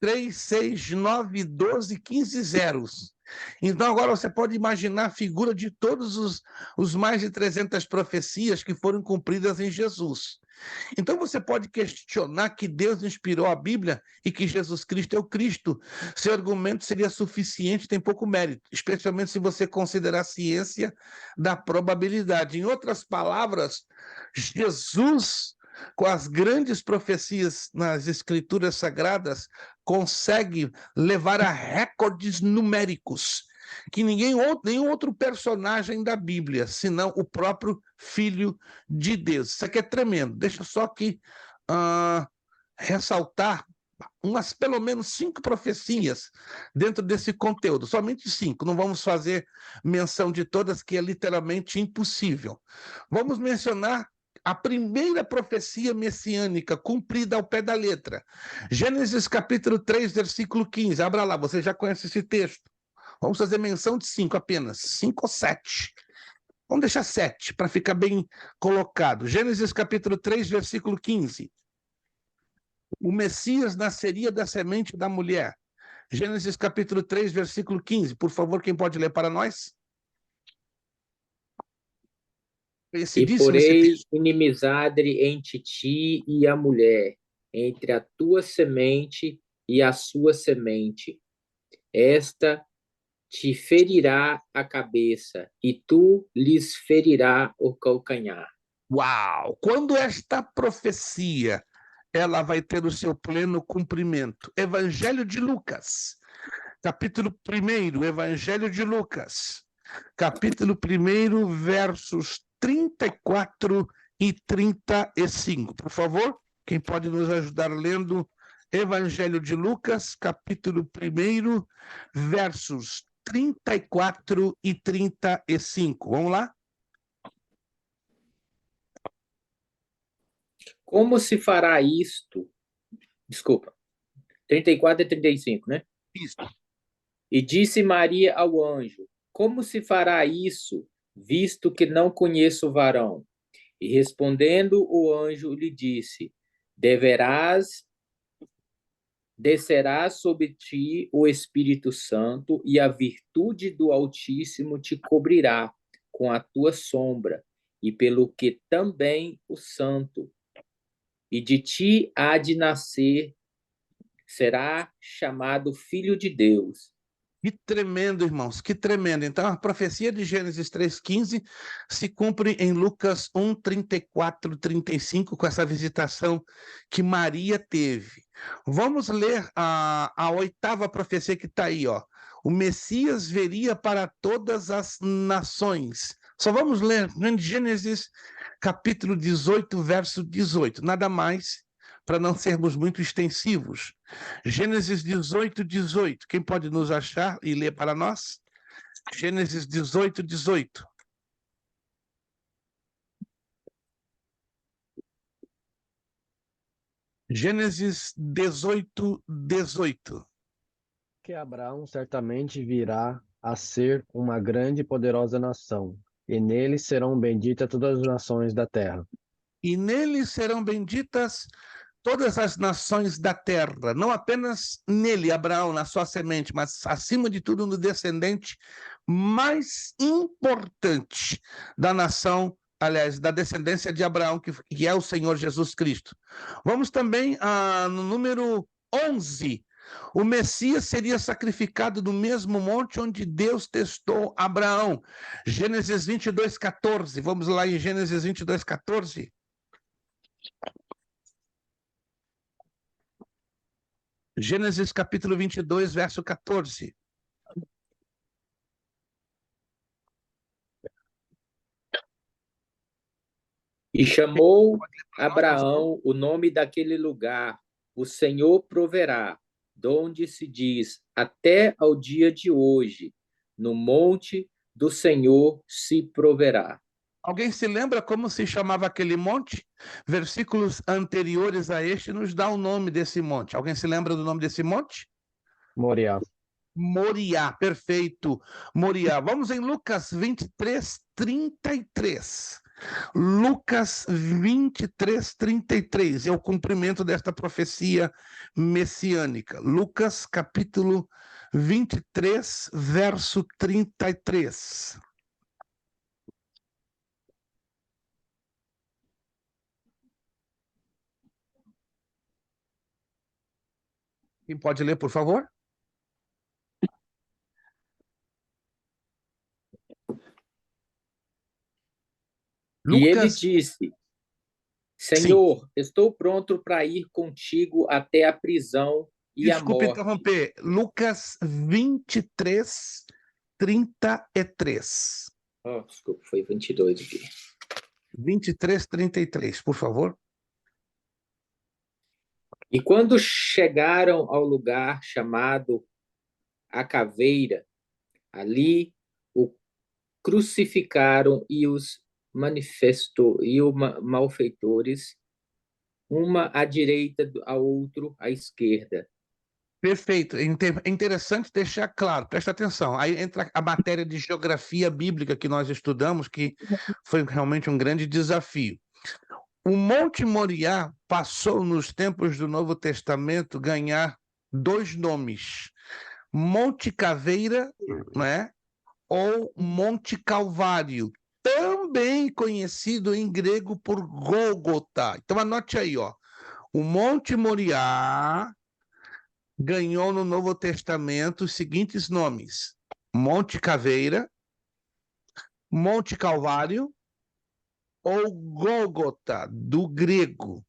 3, 6, 9, 12, 15 zeros. Então, agora você pode imaginar a figura de todos os mais de 300 profecias que foram cumpridas em Jesus. Então, você pode questionar que Deus inspirou a Bíblia e que Jesus Cristo é o Cristo. Seu argumento seria suficiente, tem pouco mérito, especialmente se você considerar a ciência da probabilidade. Em outras palavras, Jesus, com as grandes profecias nas Escrituras Sagradas, consegue levar a recordes numéricos que nenhum outro personagem da Bíblia, senão o próprio Filho de Deus. Isso aqui é tremendo. Deixa eu só aqui ressaltar pelo menos 5 profecias dentro desse conteúdo, somente 5, não vamos fazer menção de todas, que é literalmente impossível. Vamos mencionar a primeira profecia messiânica cumprida ao pé da letra. Gênesis capítulo 3, versículo 15. Abra lá, você já conhece esse texto. Vamos fazer menção de 5 apenas, 5 ou 7. Vamos deixar 7, para ficar bem colocado. Gênesis capítulo 3, versículo 15. O Messias nasceria da semente da mulher. Gênesis capítulo 3, versículo 15. Por favor, quem pode ler para nós? E porém inimizade entre ti e a mulher, entre a tua semente e a sua semente. Esta te ferirá a cabeça, e tu lhes ferirá o calcanhar. Uau! Quando esta profecia ela vai ter o seu pleno cumprimento? Evangelho de Lucas, capítulo 1, Evangelho de Lucas, capítulo 1, versos 34 e 35. Por favor, quem pode nos ajudar lendo Evangelho de Lucas, capítulo 1, versos 34 e 35. Vamos lá? Como se fará isto? Desculpa. 34 e 35, né? Isso. E disse Maria ao anjo: Como se fará isso, visto que não conheço o varão? E respondendo o anjo lhe disse: Descerá sobre ti o Espírito Santo, e a virtude do Altíssimo te cobrirá com a tua sombra, e pelo que também o Santo, e de ti há de nascer, será chamado Filho de Deus. Que tremendo, irmãos, que tremendo. Então, a profecia de Gênesis 3,15 se cumpre em Lucas 1, 34, 35, com essa visitação que Maria teve. Vamos ler a 8ª profecia que está aí, ó. O Messias viria para todas as nações. Só vamos ler Gênesis capítulo 18, verso 18. Nada mais, para não sermos muito extensivos. Gênesis 18, 18. Quem pode nos achar e ler para nós? Gênesis 18, 18. Gênesis 18, 18. Que Abraão certamente virá a ser uma grande e poderosa nação, e nele serão benditas todas as nações da terra. e nele serão benditas todas as nações da terra, não apenas nele, Abraão, na sua semente, mas acima de tudo no descendente mais importante da nação, aliás, da descendência de Abraão, que é o Senhor Jesus Cristo. Vamos também no número 11. O Messias seria sacrificado no mesmo monte onde Deus testou Abraão. Gênesis 22:14. Vamos lá em Gênesis 22:14. Gênesis capítulo 22, verso 14. E chamou Abraão o nome daquele lugar, o Senhor proverá, donde se diz, até ao dia de hoje, no monte do Senhor se proverá. Alguém se lembra como se chamava aquele monte? Versículos anteriores a este nos dá o nome desse monte. Alguém se lembra do nome desse monte? Moriá. Moriá, perfeito. Moriá. Vamos em Lucas 23:33. Lucas 23:33 é o cumprimento desta profecia messiânica. Lucas capítulo 23, verso 33. Quem pode ler, por favor? E ele Lucas, disse, Senhor, estou pronto para ir contigo até a prisão e a desculpe morte. interromper. Lucas 23:33. Oh, desculpa, foi 22 aqui. 23:33, por favor. E quando chegaram ao lugar chamado a Caveira, ali o crucificaram e os malfeitores, uma à direita, a outro à esquerda. Perfeito. É interessante deixar claro, presta atenção. Aí entra a matéria de geografia bíblica que nós estudamos, que foi realmente um grande desafio. O Monte Moriá passou, nos tempos do Novo Testamento, ganhar dois nomes: Monte Caveira, né? Ou Monte Calvário, também conhecido em grego por Gólgota. Então anote aí, ó. O Monte Moriá ganhou no Novo Testamento os seguintes nomes: Monte Caveira, Monte Calvário ou Gólgota, do grego.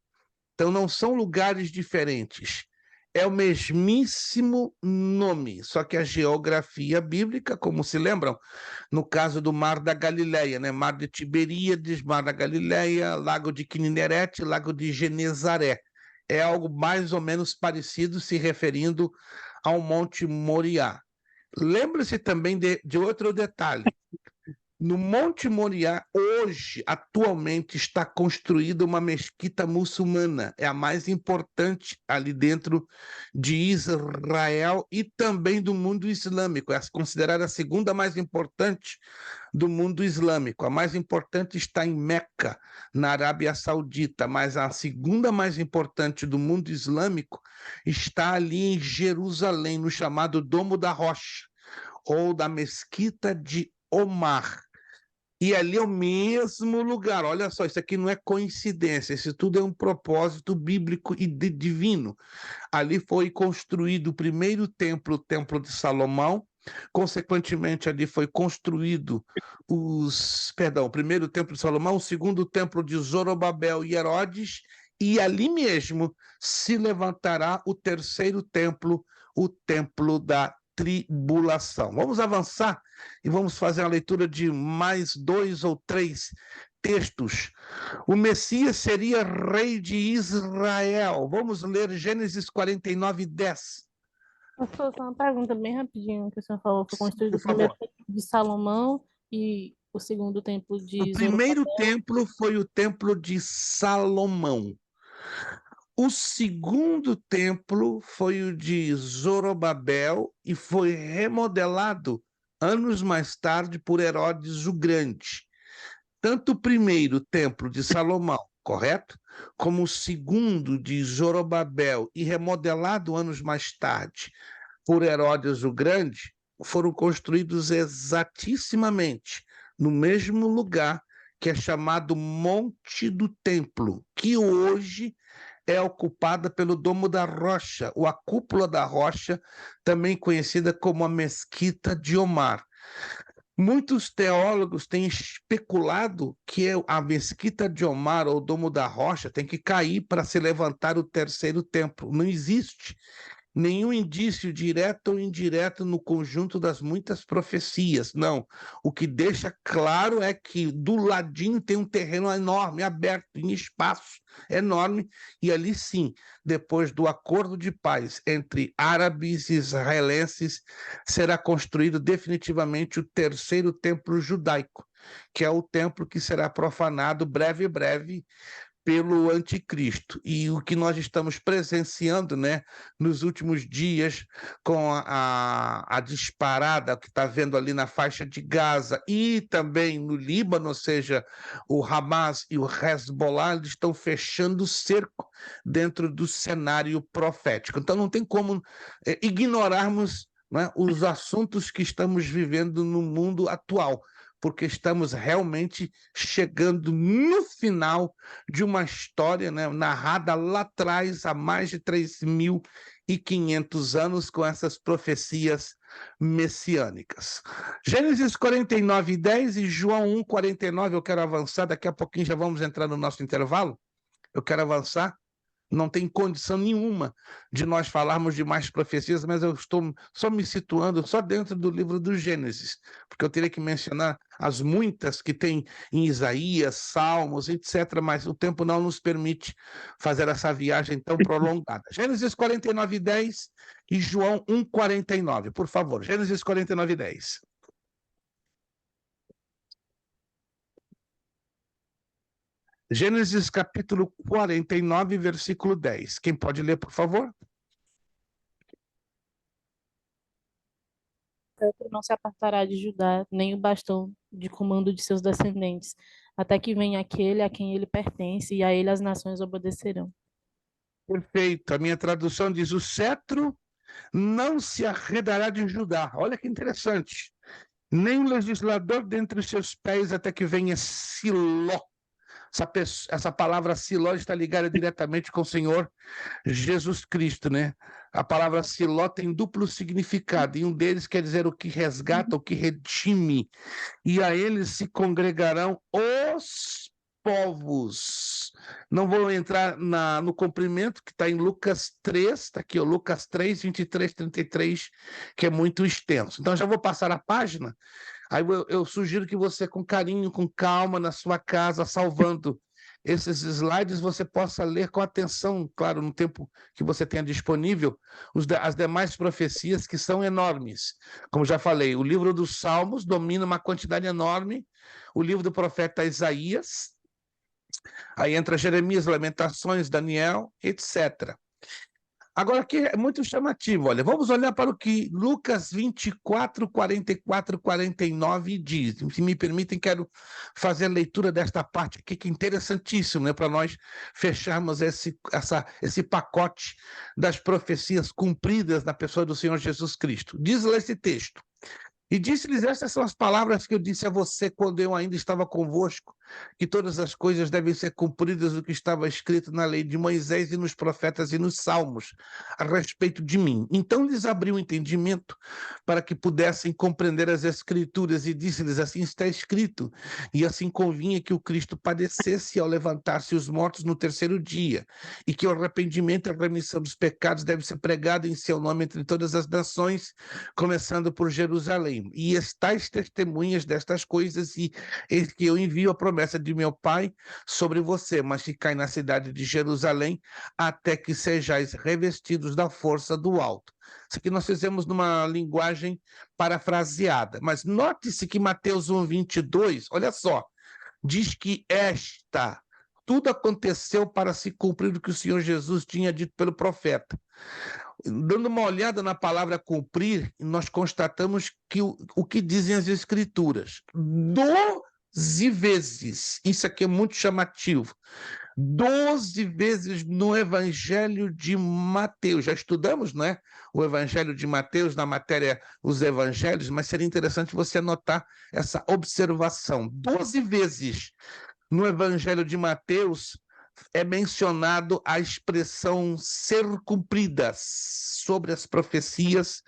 Então não são lugares diferentes. É o mesmíssimo nome, só que a geografia bíblica, como se lembram, no caso do Mar da Galileia, né? Mar de Tiberíades, Mar da Galileia, Lago de Quinerete, Lago de Genezaré. É algo mais ou menos parecido, se referindo ao Monte Moriá. Lembre-se também de outro detalhe. No Monte Moriá, hoje, atualmente, está construída uma mesquita muçulmana. É a mais importante ali dentro de Israel e também do mundo islâmico. É considerada a segunda mais importante do mundo islâmico. A mais importante está em Meca, na Arábia Saudita, mas a segunda mais importante do mundo islâmico está ali em Jerusalém, no chamado Domo da Rocha, ou da Mesquita de Omar. E ali é o mesmo lugar. Olha só, isso aqui não é coincidência, isso tudo é um propósito bíblico e divino. Ali foi construído o primeiro templo, o Templo de Salomão. Consequentemente, ali foi construído o primeiro templo de Salomão, o segundo templo de Zorobabel e Herodes, e ali mesmo se levantará o terceiro templo, o templo da tribulação. Vamos avançar e vamos fazer a leitura de mais 2 ou 3 textos. O Messias seria rei de Israel. Vamos ler Gênesis 49:10. Só uma pergunta bem rapidinho, que o senhor falou, foi construído o Por favor. primeiro templo de Salomão e o segundo templo de O primeiro Zorobabel. templo foi o templo de Salomão. O segundo templo foi o de Zorobabel e foi remodelado anos mais tarde por Herodes o Grande. Tanto o primeiro templo de Salomão correto? Como o segundo de Zorobabel e remodelado anos mais tarde por Herodes o Grande, foram construídos exatissimamente no mesmo lugar que é chamado Monte do Templo, que hoje é ocupada pelo Domo da Rocha, ou a Cúpula da Rocha, também conhecida como a Mesquita de Omar. Muitos teólogos têm especulado que a Mesquita de Omar, ou Domo da Rocha, tem que cair para se levantar o terceiro templo. Não existe nenhum indício direto ou indireto no conjunto das muitas profecias. Não. O que deixa claro é que do ladinho tem um terreno enorme, aberto, em espaço enorme, e ali sim, depois do acordo de paz entre árabes e israelenses, será construído definitivamente o terceiro templo judaico, que é o templo que será profanado breve pelo anticristo. E o que nós estamos presenciando, né, nos últimos dias, com a disparada que está vendo ali na faixa de Gaza e também no Líbano, ou seja, o Hamas e o Hezbollah, eles estão fechando o cerco dentro do cenário profético. Então não tem como ignorarmos, né, os assuntos que estamos vivendo no mundo atual, porque estamos realmente chegando no final de uma história, né, narrada lá atrás, há mais de 3.500 anos, com essas profecias messiânicas. Gênesis 49:10 e João 1:49, eu quero avançar, daqui a pouquinho já vamos entrar no nosso intervalo, eu quero avançar. Não tem condição nenhuma de nós falarmos de mais profecias, mas eu estou só me situando só dentro do livro do Gênesis, porque eu teria que mencionar as muitas que tem em Isaías, Salmos, etc., mas o tempo não nos permite fazer essa viagem tão prolongada. Gênesis 49:10 e João 1:49, por favor. Gênesis 49:10. Gênesis capítulo 49, versículo 10. Quem pode ler, por favor? O cetro não se apartará de Judá, nem o bastão de comando de seus descendentes, até que venha aquele a quem ele pertence, e a ele as nações obedecerão. Perfeito. A minha tradução diz: o cetro não se arredará de Judá. Olha que interessante. Nem o legislador dentre os seus pés, até que venha Siló. Essa palavra Siló está ligada diretamente com o Senhor Jesus Cristo, né? A palavra Siló tem duplo significado, e um deles quer dizer o que resgata, o que redime, e a eles se congregarão os povos. Não vou entrar no comprimento que está em Lucas 3, está aqui, ó, Lucas 3, 23, 33, que é muito extenso. Então já vou passar a página. Aí eu sugiro que você, com carinho, com calma, na sua casa, salvando esses slides, você possa ler com atenção, claro, no tempo que você tenha disponível, as demais profecias, que são enormes. Como já falei, o livro dos Salmos domina uma quantidade enorme, o livro do profeta Isaías, aí entra Jeremias, Lamentações, Daniel, etc. Agora, aqui é muito chamativo, olha, vamos olhar para o que Lucas 24, 44, 49 diz. Se me permitem, quero fazer a leitura desta parte aqui, que é interessantíssimo, né, para nós fecharmos esse pacote das profecias cumpridas na pessoa do Senhor Jesus Cristo. Diz lá esse texto: e disse-lhes: estas são as palavras que eu disse a você quando eu ainda estava convosco, que todas as coisas devem ser cumpridas do que estava escrito na lei de Moisés e nos profetas e nos salmos a respeito de mim. Então lhes abriu o entendimento para que pudessem compreender as escrituras, e disse-lhes: assim está escrito, e assim convinha que o Cristo padecesse ao levantar-se os mortos no terceiro dia, e que o arrependimento e a remissão dos pecados deve ser pregado em seu nome entre todas as nações, começando por Jerusalém. E estais testemunhas destas coisas, e eis que eu envio a promessa de meu Pai sobre você, mas ficai na cidade de Jerusalém até que sejais revestidos da força do alto. Isso aqui nós fizemos numa linguagem parafraseada, mas note-se que Mateus 1:22, olha só, diz que tudo aconteceu para se cumprir o que o Senhor Jesus tinha dito pelo profeta. Dando uma olhada na palavra cumprir, nós constatamos que o que dizem as Escrituras, 12 vezes, isso aqui é muito chamativo, 12 vezes no Evangelho de Mateus. Já estudamos, não é? O Evangelho de Mateus na matéria Os Evangelhos, mas seria interessante você anotar essa observação. 12 vezes no Evangelho de Mateus é mencionado a expressão ser cumprida sobre as profecias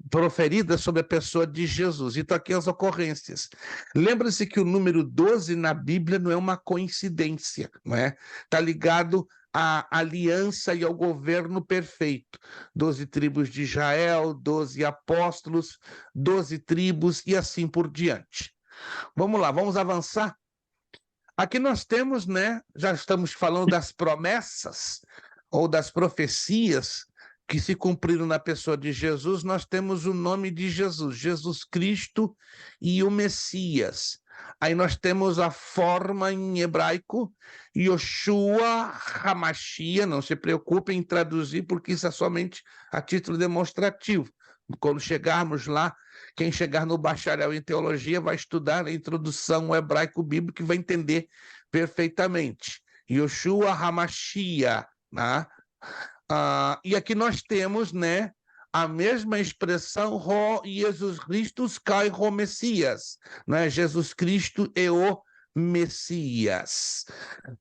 proferidas sobre a pessoa de Jesus. Então, aqui as ocorrências. Lembra-se que o número 12 na Bíblia não é uma coincidência, não é? Está ligado à aliança e ao governo perfeito. 12 tribos de Israel, 12 apóstolos, 12 tribos e assim por diante. Vamos lá, vamos avançar. Aqui nós temos, né? Já estamos falando das promessas ou das profecias que se cumpriram na pessoa de Jesus. Nós temos o nome de Jesus, Jesus Cristo e o Messias. Aí nós temos a forma em hebraico, Yoshua Hamashia. Não se preocupem em traduzir, porque isso é somente a título demonstrativo. Quando chegarmos lá, quem chegar no bacharel em teologia vai estudar a introdução ao hebraico bíblico e vai entender perfeitamente. Yoshua Hamashia, né? E aqui nós temos, né, a mesma expressão, Jesus Christus kai ho Messias, né? Jesus Cristo é o Messias.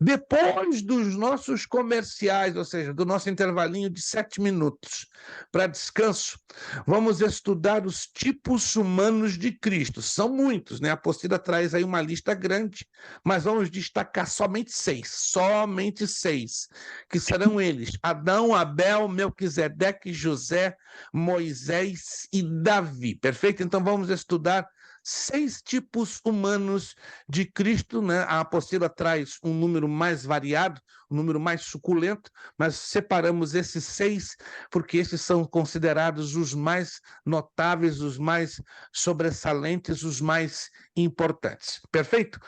Depois dos nossos comerciais, ou seja, do nosso intervalinho de 7 minutos para descanso, vamos estudar os tipos humanos de Cristo. São muitos, né? A apostila traz aí uma lista grande, mas vamos destacar somente seis, que serão eles: Adão, Abel, Melquisedeque, José, Moisés e Davi. Perfeito? Então vamos estudar 6 tipos humanos de Cristo, né? A apostila traz um número mais variado, um número mais suculento, mas separamos esses 6 porque esses são considerados os mais notáveis, os mais sobressalentes, os mais importantes. Perfeito?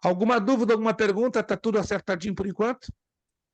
Alguma dúvida, alguma pergunta? Está tudo acertadinho por enquanto?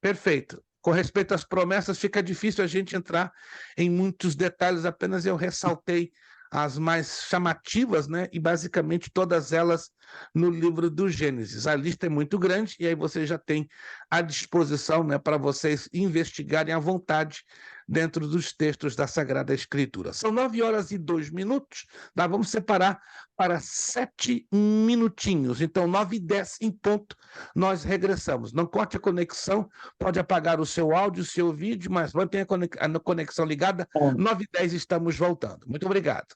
Perfeito. Com respeito às promessas, fica difícil a gente entrar em muitos detalhes, apenas eu ressaltei as mais chamativas, né? E basicamente todas elas no livro do Gênesis. A lista é muito grande e aí você já tem à disposição, né, para vocês investigarem à vontade dentro dos textos da Sagrada Escritura. São 9 horas e 2 minutos, tá? Vamos separar para 7 minutinhos. Então, 9h10 em ponto, nós regressamos. Não corte a conexão, pode apagar o seu áudio, o seu vídeo, mas mantenha a conexão ligada. 9h10 estamos voltando. Muito obrigado.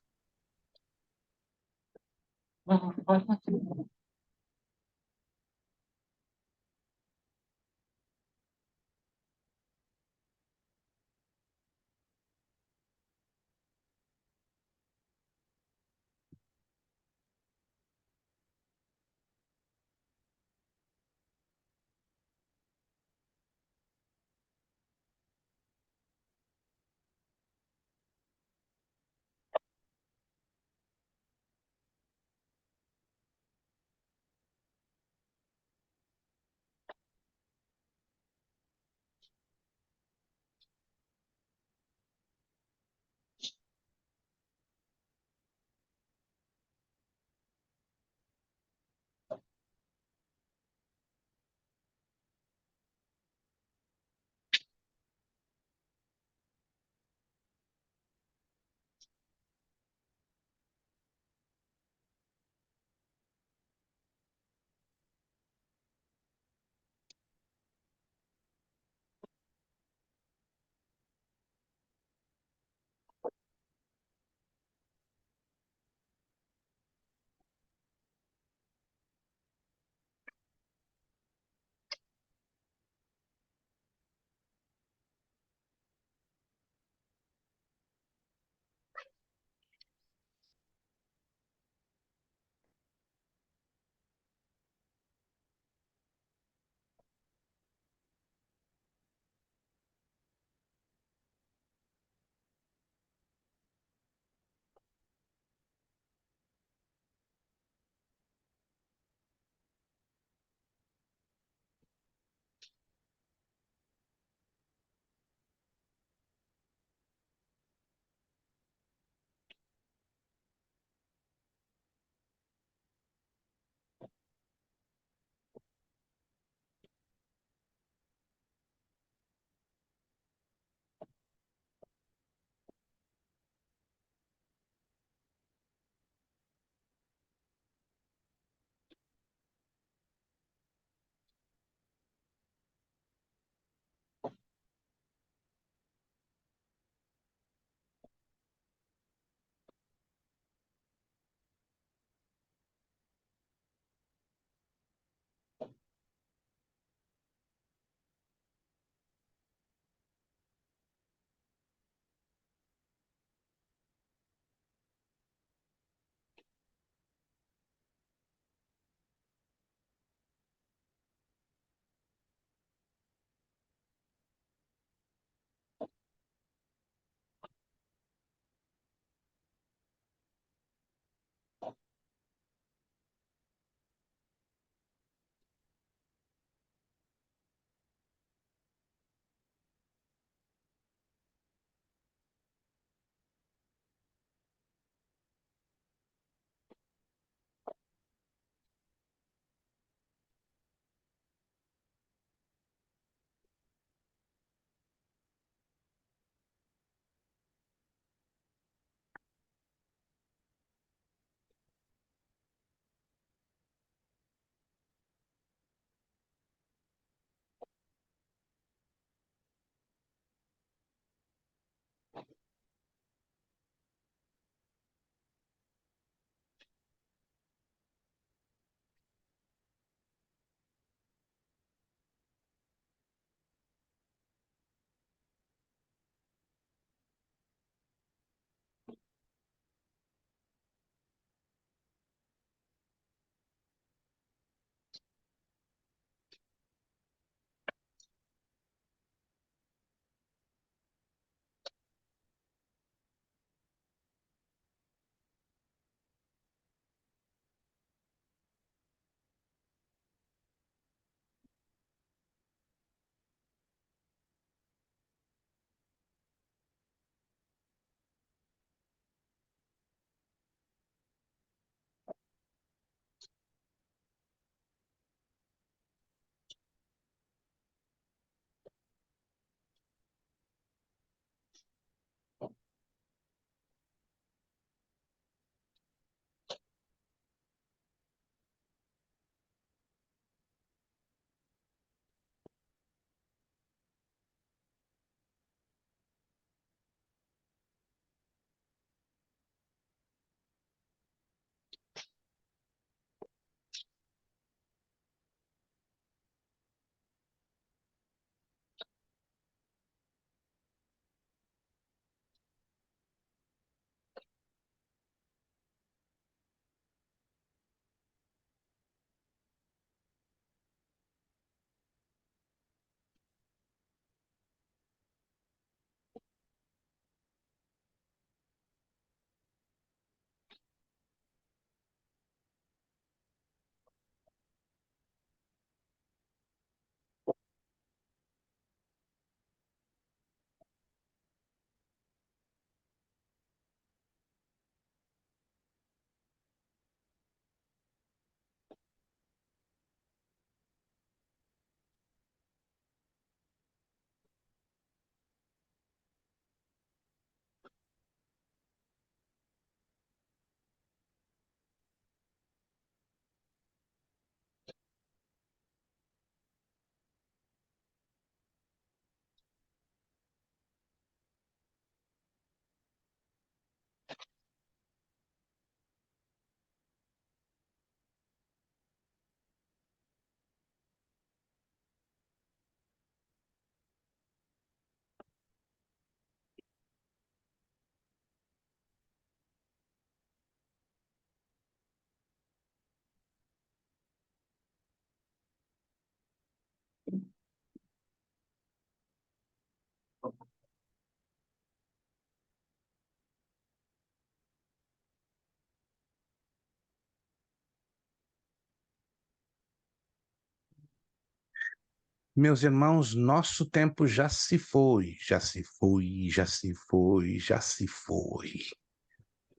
Meus irmãos, nosso tempo já se foi, já se foi, já se foi, já se foi.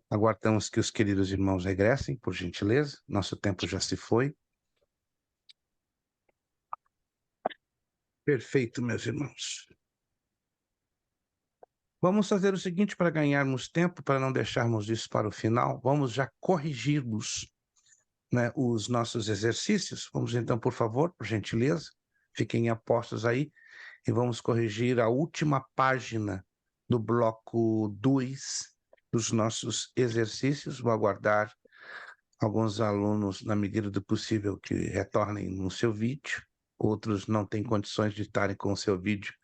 Aguardamos que os queridos irmãos regressem, por gentileza. Nosso tempo já se foi. Perfeito, meus irmãos. Vamos fazer o seguinte para ganharmos tempo, para não deixarmos isso para o final. Vamos já corrigirmos, né, os nossos exercícios. Vamos então, por favor, por gentileza, fiquem apostos aí e vamos corrigir a última página do bloco 2 dos nossos exercícios. Vou aguardar alguns alunos, na medida do possível, que retornem no seu vídeo. Outros não têm condições de estarem com o seu vídeo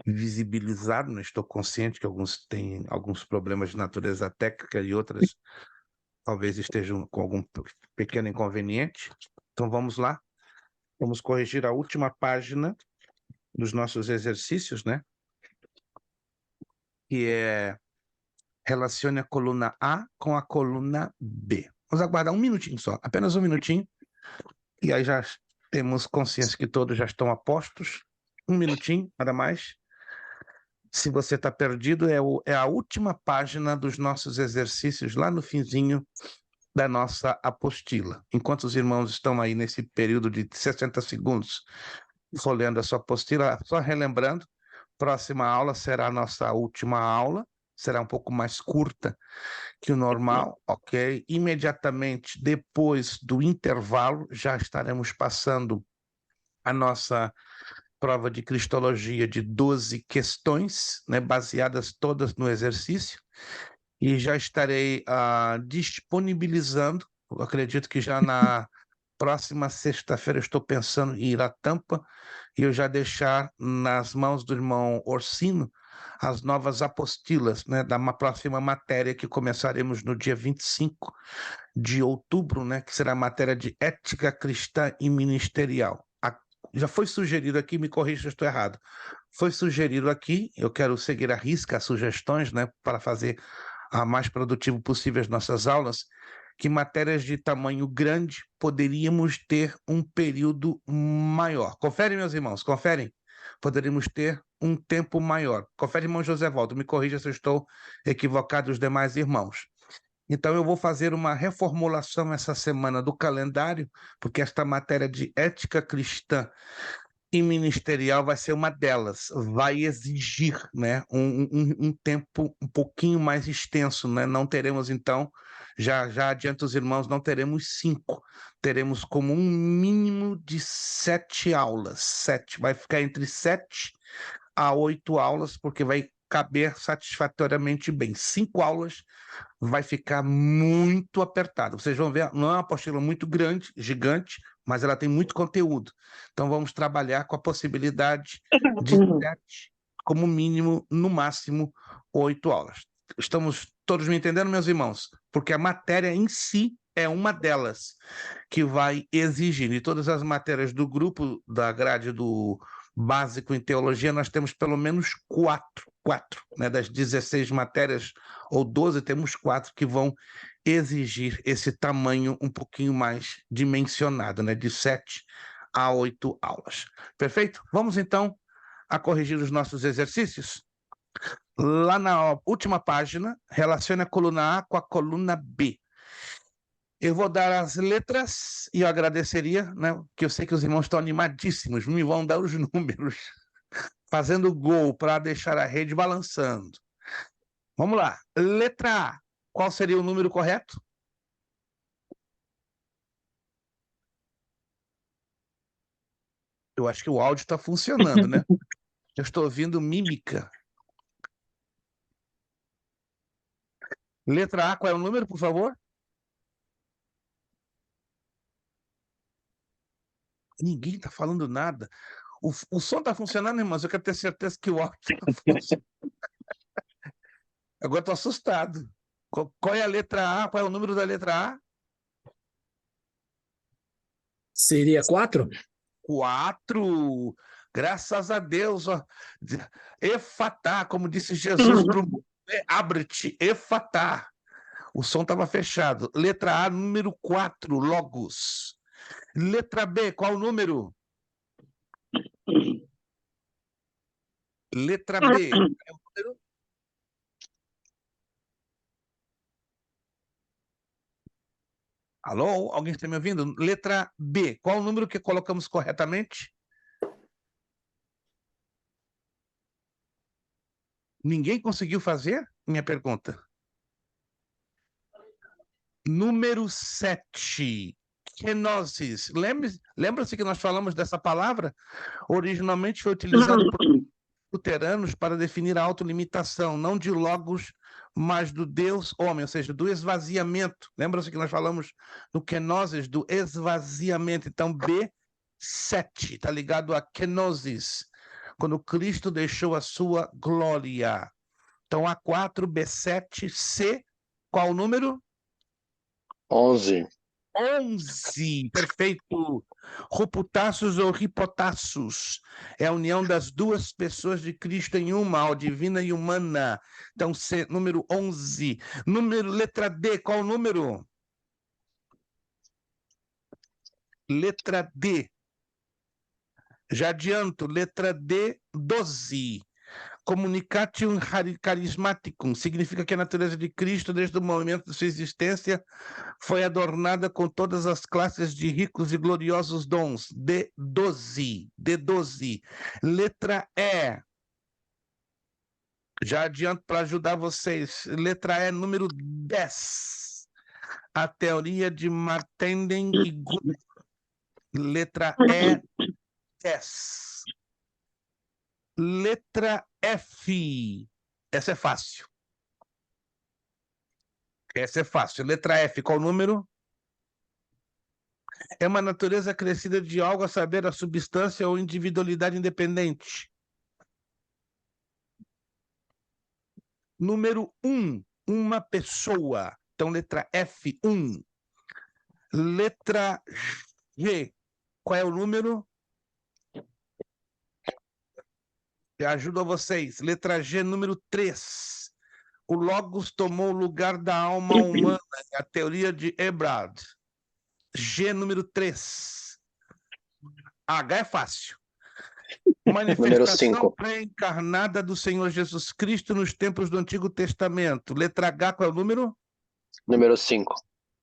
visibilizado. Não estou consciente que alguns têm alguns problemas de natureza técnica e outras talvez estejam com algum pequeno inconveniente. Então vamos lá. Vamos corrigir a última página dos nossos exercícios, né? Que é relacione a coluna A com a coluna B. Vamos aguardar um minutinho só, apenas um minutinho, e aí já temos consciência que todos já estão a postos. Um minutinho, nada mais. Se você está perdido, é a última página dos nossos exercícios, lá no finzinho da nossa apostila. Enquanto os irmãos estão aí nesse período de 60 segundos folheando a sua apostila, só relembrando, próxima aula será a nossa última aula, será um pouco mais curta que o normal, ok? Imediatamente depois do intervalo, já estaremos passando a nossa prova de Cristologia de 12 questões, né, baseadas todas no exercício, e já estarei disponibilizando, acredito que já na próxima sexta-feira estou pensando em ir a Tampa e eu já deixar nas mãos do irmão Orsino as novas apostilas, né, da próxima matéria que começaremos no dia 25 de outubro, né, que será a matéria de ética cristã e ministerial. Já foi sugerido aqui, me corrija se eu estou errado, foi sugerido aqui, eu quero seguir à risca as sugestões, né, para fazer a mais produtivo possível as nossas aulas, que matérias de tamanho grande poderíamos ter um período maior. Conferem, meus irmãos, conferem? Poderíamos ter um tempo maior. Confere, irmão José Valdo, me corrija se eu estou equivocado, os demais irmãos. Então, eu vou fazer uma reformulação essa semana do calendário, porque esta matéria de ética cristã e ministerial vai ser uma delas. Vai exigir, né, um tempo um pouquinho mais extenso, né? Não teremos, então, já adianto os irmãos, não teremos 5. Teremos como um mínimo de 7 aulas. 7. Vai ficar entre 7 a 8 aulas, porque vai caber satisfatoriamente bem. 5 aulas vai ficar muito apertado. Vocês vão ver, não é uma apostila muito grande, gigante, mas ela tem muito conteúdo. Então vamos trabalhar com a possibilidade de 7, como mínimo, no máximo 8 aulas. Estamos todos me entendendo, meus irmãos? Porque a matéria em si é uma delas que vai exigir. E todas as matérias do grupo da grade do básico em teologia, nós temos pelo menos 4, né? Das 16 matérias, ou 12, temos 4 que vão exigir esse tamanho um pouquinho mais dimensionado, né? De 7 a 8 aulas. Perfeito? Vamos, então, a corrigir os nossos exercícios? Lá na última página, relacione a coluna A com a coluna B. Eu vou dar as letras e eu agradeceria, né, que eu sei que os irmãos estão animadíssimos, me vão dar os números, fazendo gol para deixar a rede balançando. Vamos lá. Letra A. Qual seria o número correto? Eu acho que o áudio está funcionando, né? Eu estou ouvindo mímica. Letra A, qual é o número, por favor? Ninguém está falando nada. O som está funcionando, irmãos? Eu quero ter certeza que o áudio está funcionando. Agora estou assustado. Qual é a letra A? Qual é o número da letra A? Seria 4? 4. Graças a Deus. Ó. Efatá, como disse Jesus para o mundo. Abre-te, efatá. O som estava fechado. Letra A, número 4, logos. Letra B, qual o número? Letra B. Qual é o número? Alô? Alguém está me ouvindo? Letra B. Qual o número que colocamos corretamente? Ninguém conseguiu fazer? Minha pergunta. Número 7. Kenosis. Lembra-se que nós falamos dessa palavra? Originalmente foi utilizado por luteranos para definir a autolimitação, não de logos, mas do Deus homem, ou seja, do esvaziamento. Lembra-se que nós falamos no kenosis, do esvaziamento. Então, B7 está ligado a kenosis, quando Cristo deixou a sua glória. Então, A4, B7, C, qual o número? 11. 11, perfeito. Ruputassos ou ripotassos é a união das duas pessoas de Cristo em uma, a divina e humana. Então, C, número 11. Letra D, qual o número? Letra D. Já adianto, letra D, 12. Communicatium charismaticum significa que a natureza de Cristo, desde o momento de sua existência, foi adornada com todas as classes de ricos e gloriosos dons. D12. D12. Letra E. Já adianto para ajudar vocês. Letra E, número 10. A teoria de Martenden e Guth. Letra E, 10. Letra F. Essa é fácil. Essa é fácil. Letra F, qual o número? É uma natureza crescida de algo, a saber, a substância ou individualidade independente. Número 1, uma pessoa. Então, letra F, 1. Letra G, qual é o número? Eu ajudo a vocês. Letra G, número 3. O Logos tomou o lugar da alma humana, a teoria de Ebrard. G, número 3. H é fácil. Manifestação pré-encarnada do Senhor Jesus Cristo nos tempos do Antigo Testamento. Letra H, qual é o número? Número 5.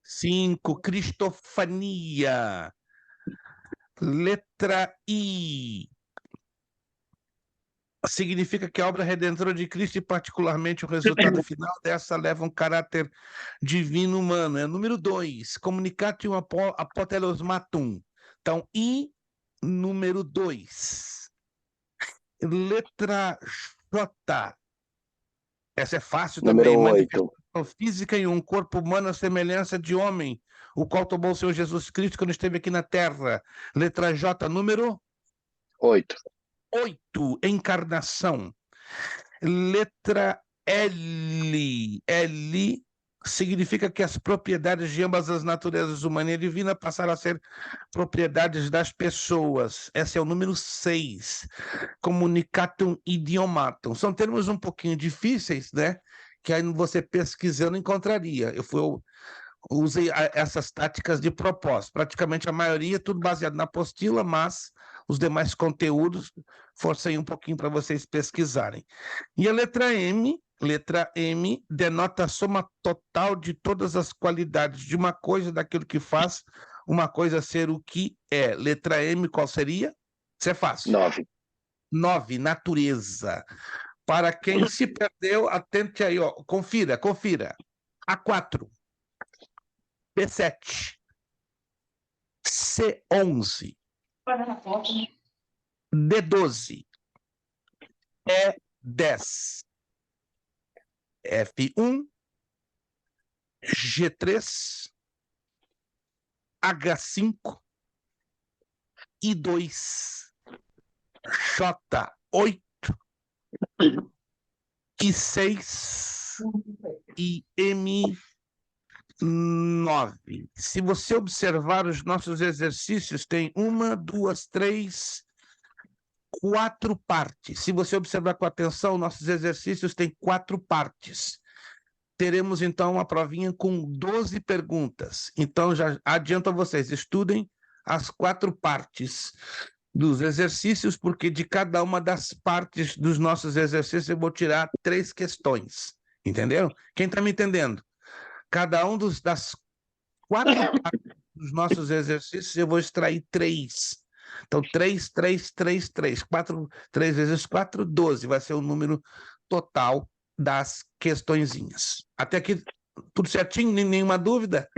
5, Cristofania. Letra I. Significa que a obra redentora de Cristo, e particularmente o resultado final dessa, leva um caráter divino humano. É número 2, Communicatium apotelosmatum. Então, I, número 2. Letra J. Essa é fácil também. Número 8. Manifestação física em um corpo humano à semelhança de homem, o qual tomou o Senhor Jesus Cristo quando esteve aqui na Terra. Letra J, número 8. 8, encarnação. Letra L. L significa que as propriedades de ambas as naturezas humana e divina passaram a ser propriedades das pessoas. Esse é o número 6. Communicatum idiomatum. São termos um pouquinho difíceis, né? Que aí você pesquisando encontraria. Eu usei essas táticas de propósito. Praticamente a maioria, tudo baseado na apostila, mas os demais conteúdos forcei um pouquinho para vocês pesquisarem. E a letra M denota a soma total de todas as qualidades de uma coisa, daquilo que faz uma coisa ser o que é. Letra M, qual seria? Isso é fácil. 9. 9, natureza. Para quem se perdeu, atente aí, ó. Confira. A4. B7. C11. D12. E10. F1. G3. H5. I2. J8. I6. E M9. Se você observar os nossos exercícios, tem 1, 2, 3, 4 partes. Se você observar com atenção, nossos exercícios têm 4 partes. Teremos, então, uma provinha com 12 perguntas. Então, já adianto a vocês, estudem as 4 partes. dos exercícios, porque de cada uma das partes dos nossos exercícios eu vou tirar 3 questões, entendeu? Quem está me entendendo? Cada um das 4 partes dos nossos exercícios eu vou extrair 3. Então, 3, 3, 3, 3. 3 vezes 4, 12. Vai ser o número total das questõezinhas. Até aqui, tudo certinho? Nenhuma dúvida?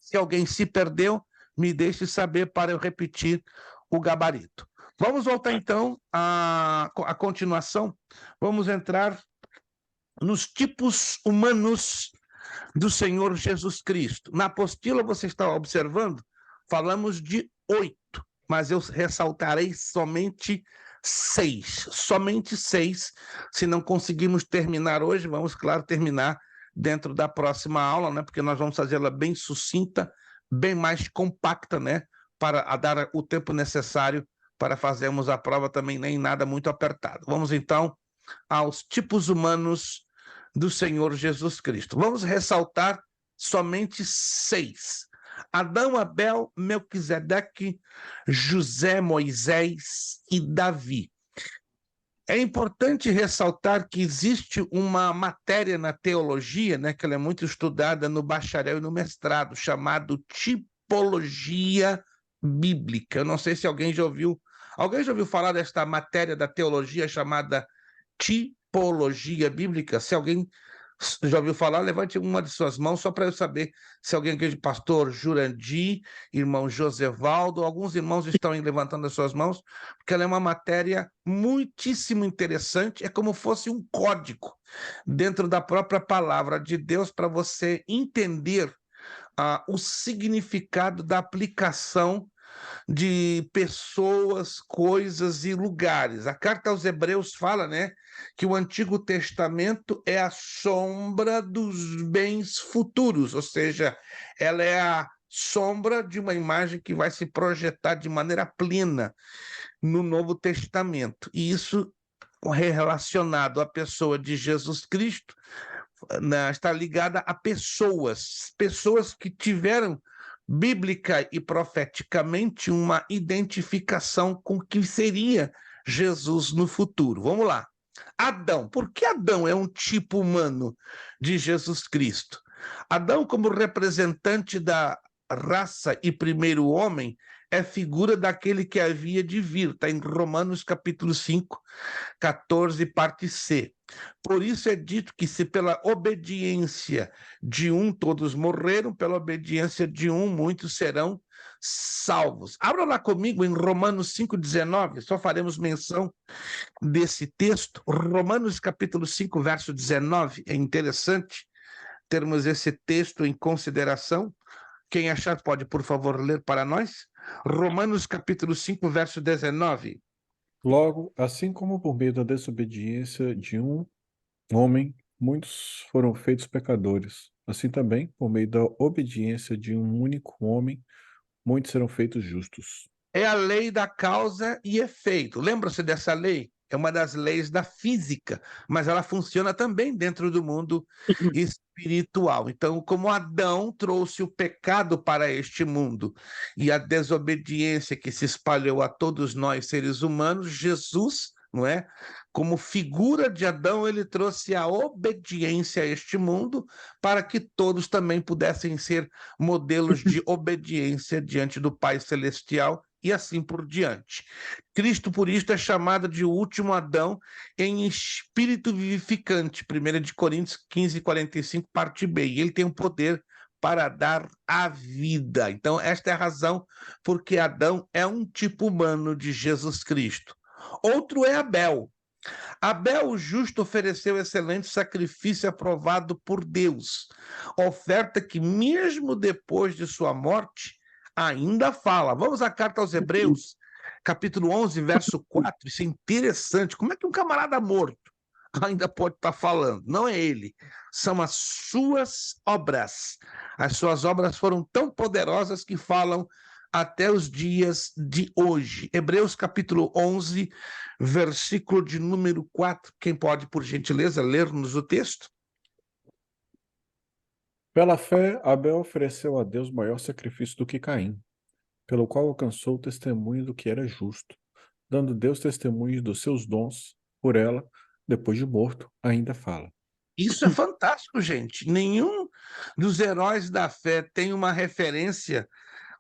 Se alguém se perdeu, me deixe saber para eu repetir o gabarito. Vamos voltar, então, à continuação. Vamos entrar nos tipos humanos do Senhor Jesus Cristo. Na apostila, você está observando, falamos de 8, mas eu ressaltarei somente 6. Somente 6. Se não conseguirmos terminar hoje, vamos, claro, terminar dentro da próxima aula, né? Porque nós vamos fazê-la bem sucinta, bem mais compacta, né? Para dar o tempo necessário para fazermos a prova também, nem nada muito apertado. Vamos, então, aos tipos humanos do Senhor Jesus Cristo. Vamos ressaltar somente 6. Adão, Abel, Melquisedeque, José, Moisés e Davi. É importante ressaltar que existe uma matéria na teologia, né, que ela é muito estudada no bacharel e no mestrado, chamado tipologia bíblica. Eu não sei se alguém já ouviu falar desta matéria da teologia chamada tipologia bíblica. Se alguém já ouviu falar, levante uma de suas mãos, só para eu saber se alguém aqui de pastor Jurandir, irmão Josevaldo, alguns irmãos estão aí levantando as suas mãos, porque ela é uma matéria muitíssimo interessante, é como fosse um código dentro da própria palavra de Deus para você entender o significado da aplicação de pessoas, coisas e lugares. A carta aos Hebreus fala, né, que o Antigo Testamento é a sombra dos bens futuros, ou seja, ela é a sombra de uma imagem que vai se projetar de maneira plena no Novo Testamento. E isso relacionado à pessoa de Jesus Cristo, está ligada a pessoas que tiveram bíblica e profeticamente uma identificação com o que seria Jesus no futuro. Vamos lá. Adão. Por que Adão é um tipo humano de Jesus Cristo? Adão, como representante da raça e primeiro homem, é figura daquele que havia de vir. Está em Romanos capítulo 5, 14, parte C. Por isso é dito que se pela obediência de um todos morreram, pela obediência de um muitos serão salvos. Abra lá comigo em Romanos 5,19, só faremos menção desse texto. Romanos capítulo 5, verso 19, é interessante termos esse texto em consideração. Quem achar pode, por favor, ler para nós. Romanos capítulo 5, verso 19. Logo, assim como por meio da desobediência de um homem, muitos foram feitos pecadores, assim também, por meio da obediência de um único homem, muitos serão feitos justos. É a lei da causa e efeito. Lembra-se dessa lei? É uma das leis da física, mas ela funciona também dentro do mundo espiritual. Então, como Adão trouxe o pecado para este mundo e a desobediência que se espalhou a todos nós, seres humanos, Jesus, não é? Como figura de Adão, ele trouxe a obediência a este mundo para que todos também pudessem ser modelos de obediência diante do Pai Celestial e assim por diante. Cristo, por isto, é chamado de o último Adão em espírito vivificante, 1 Coríntios 15, 45, parte B. E ele tem o poder para dar a vida. Então, esta é a razão porque Adão é um tipo humano de Jesus Cristo. Outro é Abel. Abel, o justo, ofereceu excelente sacrifício aprovado por Deus, oferta que, mesmo depois de sua morte, ainda fala. Vamos à carta aos Hebreus, capítulo 11, verso 4. Isso é interessante. Como é que um camarada morto ainda pode estar falando? Não é ele, são as suas obras. As suas obras foram tão poderosas que falam até os dias de hoje. Hebreus capítulo 11, versículo de número 4. Quem pode, por gentileza, ler-nos o texto? Pela fé, Abel ofereceu a Deus maior sacrifício do que Caim. pelo qual alcançou o testemunho do que era justo, dando Deus testemunho dos seus dons, por ela, depois de morto, ainda fala. Isso é fantástico, gente. Nenhum dos heróis da fé tem uma referência,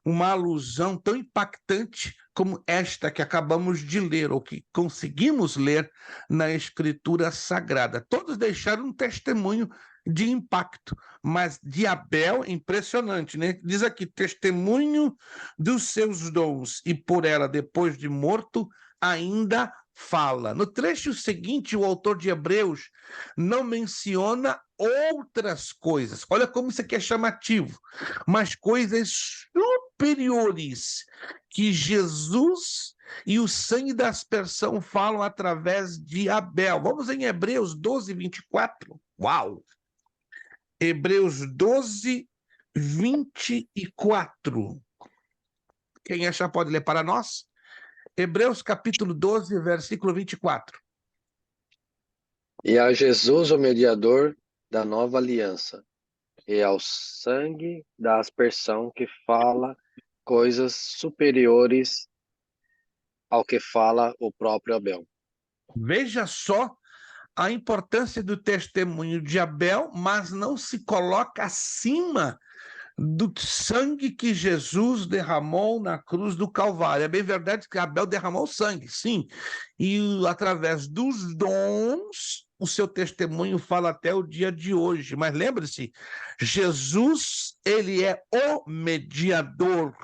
uma alusão tão impactante como esta que acabamos de ler, ou que conseguimos ler na Escritura Sagrada. Todos deixaram um testemunho de impacto, mas de Abel, impressionante, né? Diz aqui, testemunho dos seus dons, e por ela, depois de morto, ainda fala. No trecho seguinte, o autor de Hebreus não menciona outras coisas. Olha como isso aqui é chamativo. Mas coisas superiores que Jesus e o sangue da aspersão falam através de Abel. Vamos em Hebreus 12, 24. Uau! Hebreus 12, 24. Quem achar pode ler para nós? Hebreus capítulo 12, versículo 24. E a Jesus, o mediador da nova aliança, e ao sangue da aspersão que fala coisas superiores ao que fala o próprio Abel. Veja só a importância do testemunho de Abel, mas não se coloca acima do sangue que Jesus derramou na cruz do Calvário. É bem verdade que Abel derramou sangue, sim, e através dos dons, o seu testemunho fala até o dia de hoje. Mas lembre-se, Jesus, ele é o mediador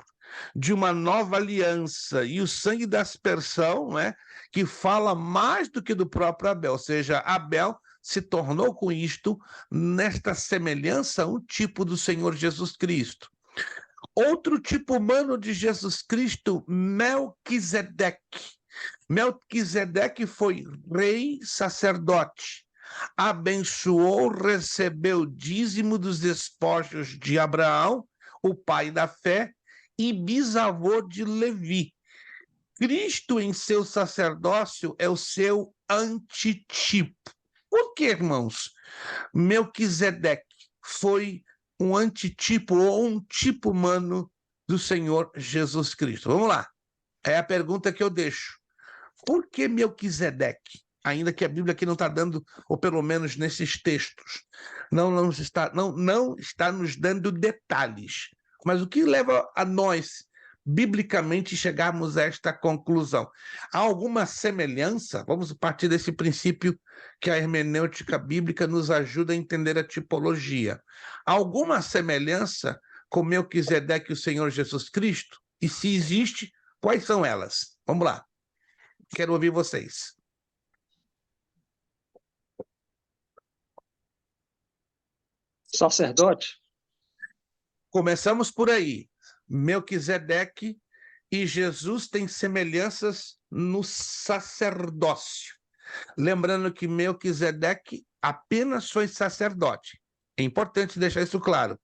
de uma nova aliança, e o sangue da aspersão, né, que fala mais do que do próprio Abel, ou seja, Abel se tornou com isto, nesta semelhança, um tipo do Senhor Jesus Cristo. Outro tipo humano de Jesus Cristo, Melquisedeque. Melquisedeque foi rei sacerdote, abençoou, recebeu o dízimo dos despojos de Abraão, o pai da fé, e bisavô de Levi. Cristo, em seu sacerdócio, é o seu antitipo. Por que, irmãos? Melquisedeque foi um antitipo ou um tipo humano do Senhor Jesus Cristo. Vamos lá. É a pergunta que eu deixo. Por que Melquisedeque? Ainda que a Bíblia aqui não está dando, ou pelo menos nesses textos, não está nos dando detalhes. Mas o que leva a nós, biblicamente, chegarmos a esta conclusão? Há alguma semelhança? Vamos partir desse princípio que a hermenêutica bíblica nos ajuda a entender a tipologia. Há alguma semelhança com Melquisedeque e o Senhor Jesus Cristo? E se existe, quais são elas? Vamos lá. Quero ouvir vocês. Sacerdote? Começamos por aí. Melquisedeque e Jesus têm semelhanças no sacerdócio. Lembrando que Melquisedeque apenas foi sacerdote. É importante deixar isso claro.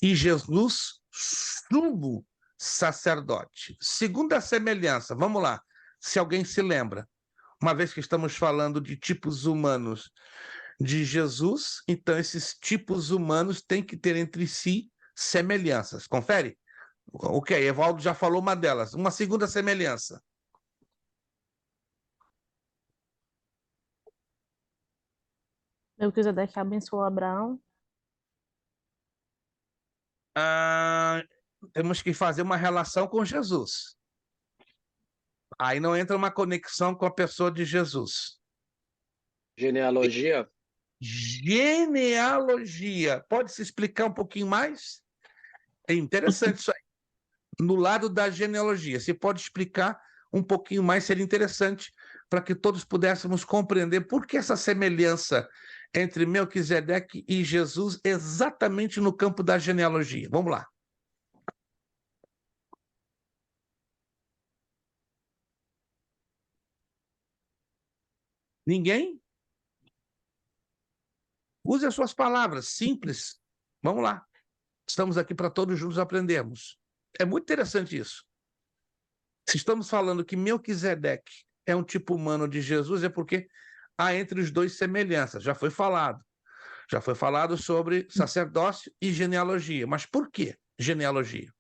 E Jesus, sumo sacerdote. Segunda semelhança, vamos lá, se alguém se lembra. Uma vez que estamos falando de tipos humanos de Jesus, então esses tipos humanos têm que ter entre si semelhanças. Confere? Ok, Evaldo já falou uma delas. Uma segunda semelhança. Melquisedeque abençoou Abraão. Temos que fazer uma relação com Jesus. Aí não entra uma conexão com a pessoa de Jesus. Genealogia? Genealogia. Pode se explicar um pouquinho mais? É interessante isso aí. No lado da genealogia, se pode explicar um pouquinho mais, seria interessante para que todos pudéssemos compreender por que essa semelhança entre Melquisedeque e Jesus exatamente no campo da genealogia. Vamos lá. Ninguém? Use as suas palavras, simples. Vamos lá. Estamos aqui para todos juntos aprendermos. É muito interessante isso. Se estamos falando que Melquisedeque é um tipo humano de Jesus, é porque há entre os dois semelhanças. Já foi falado. Já foi falado sobre sacerdócio e genealogia. Mas por que genealogia?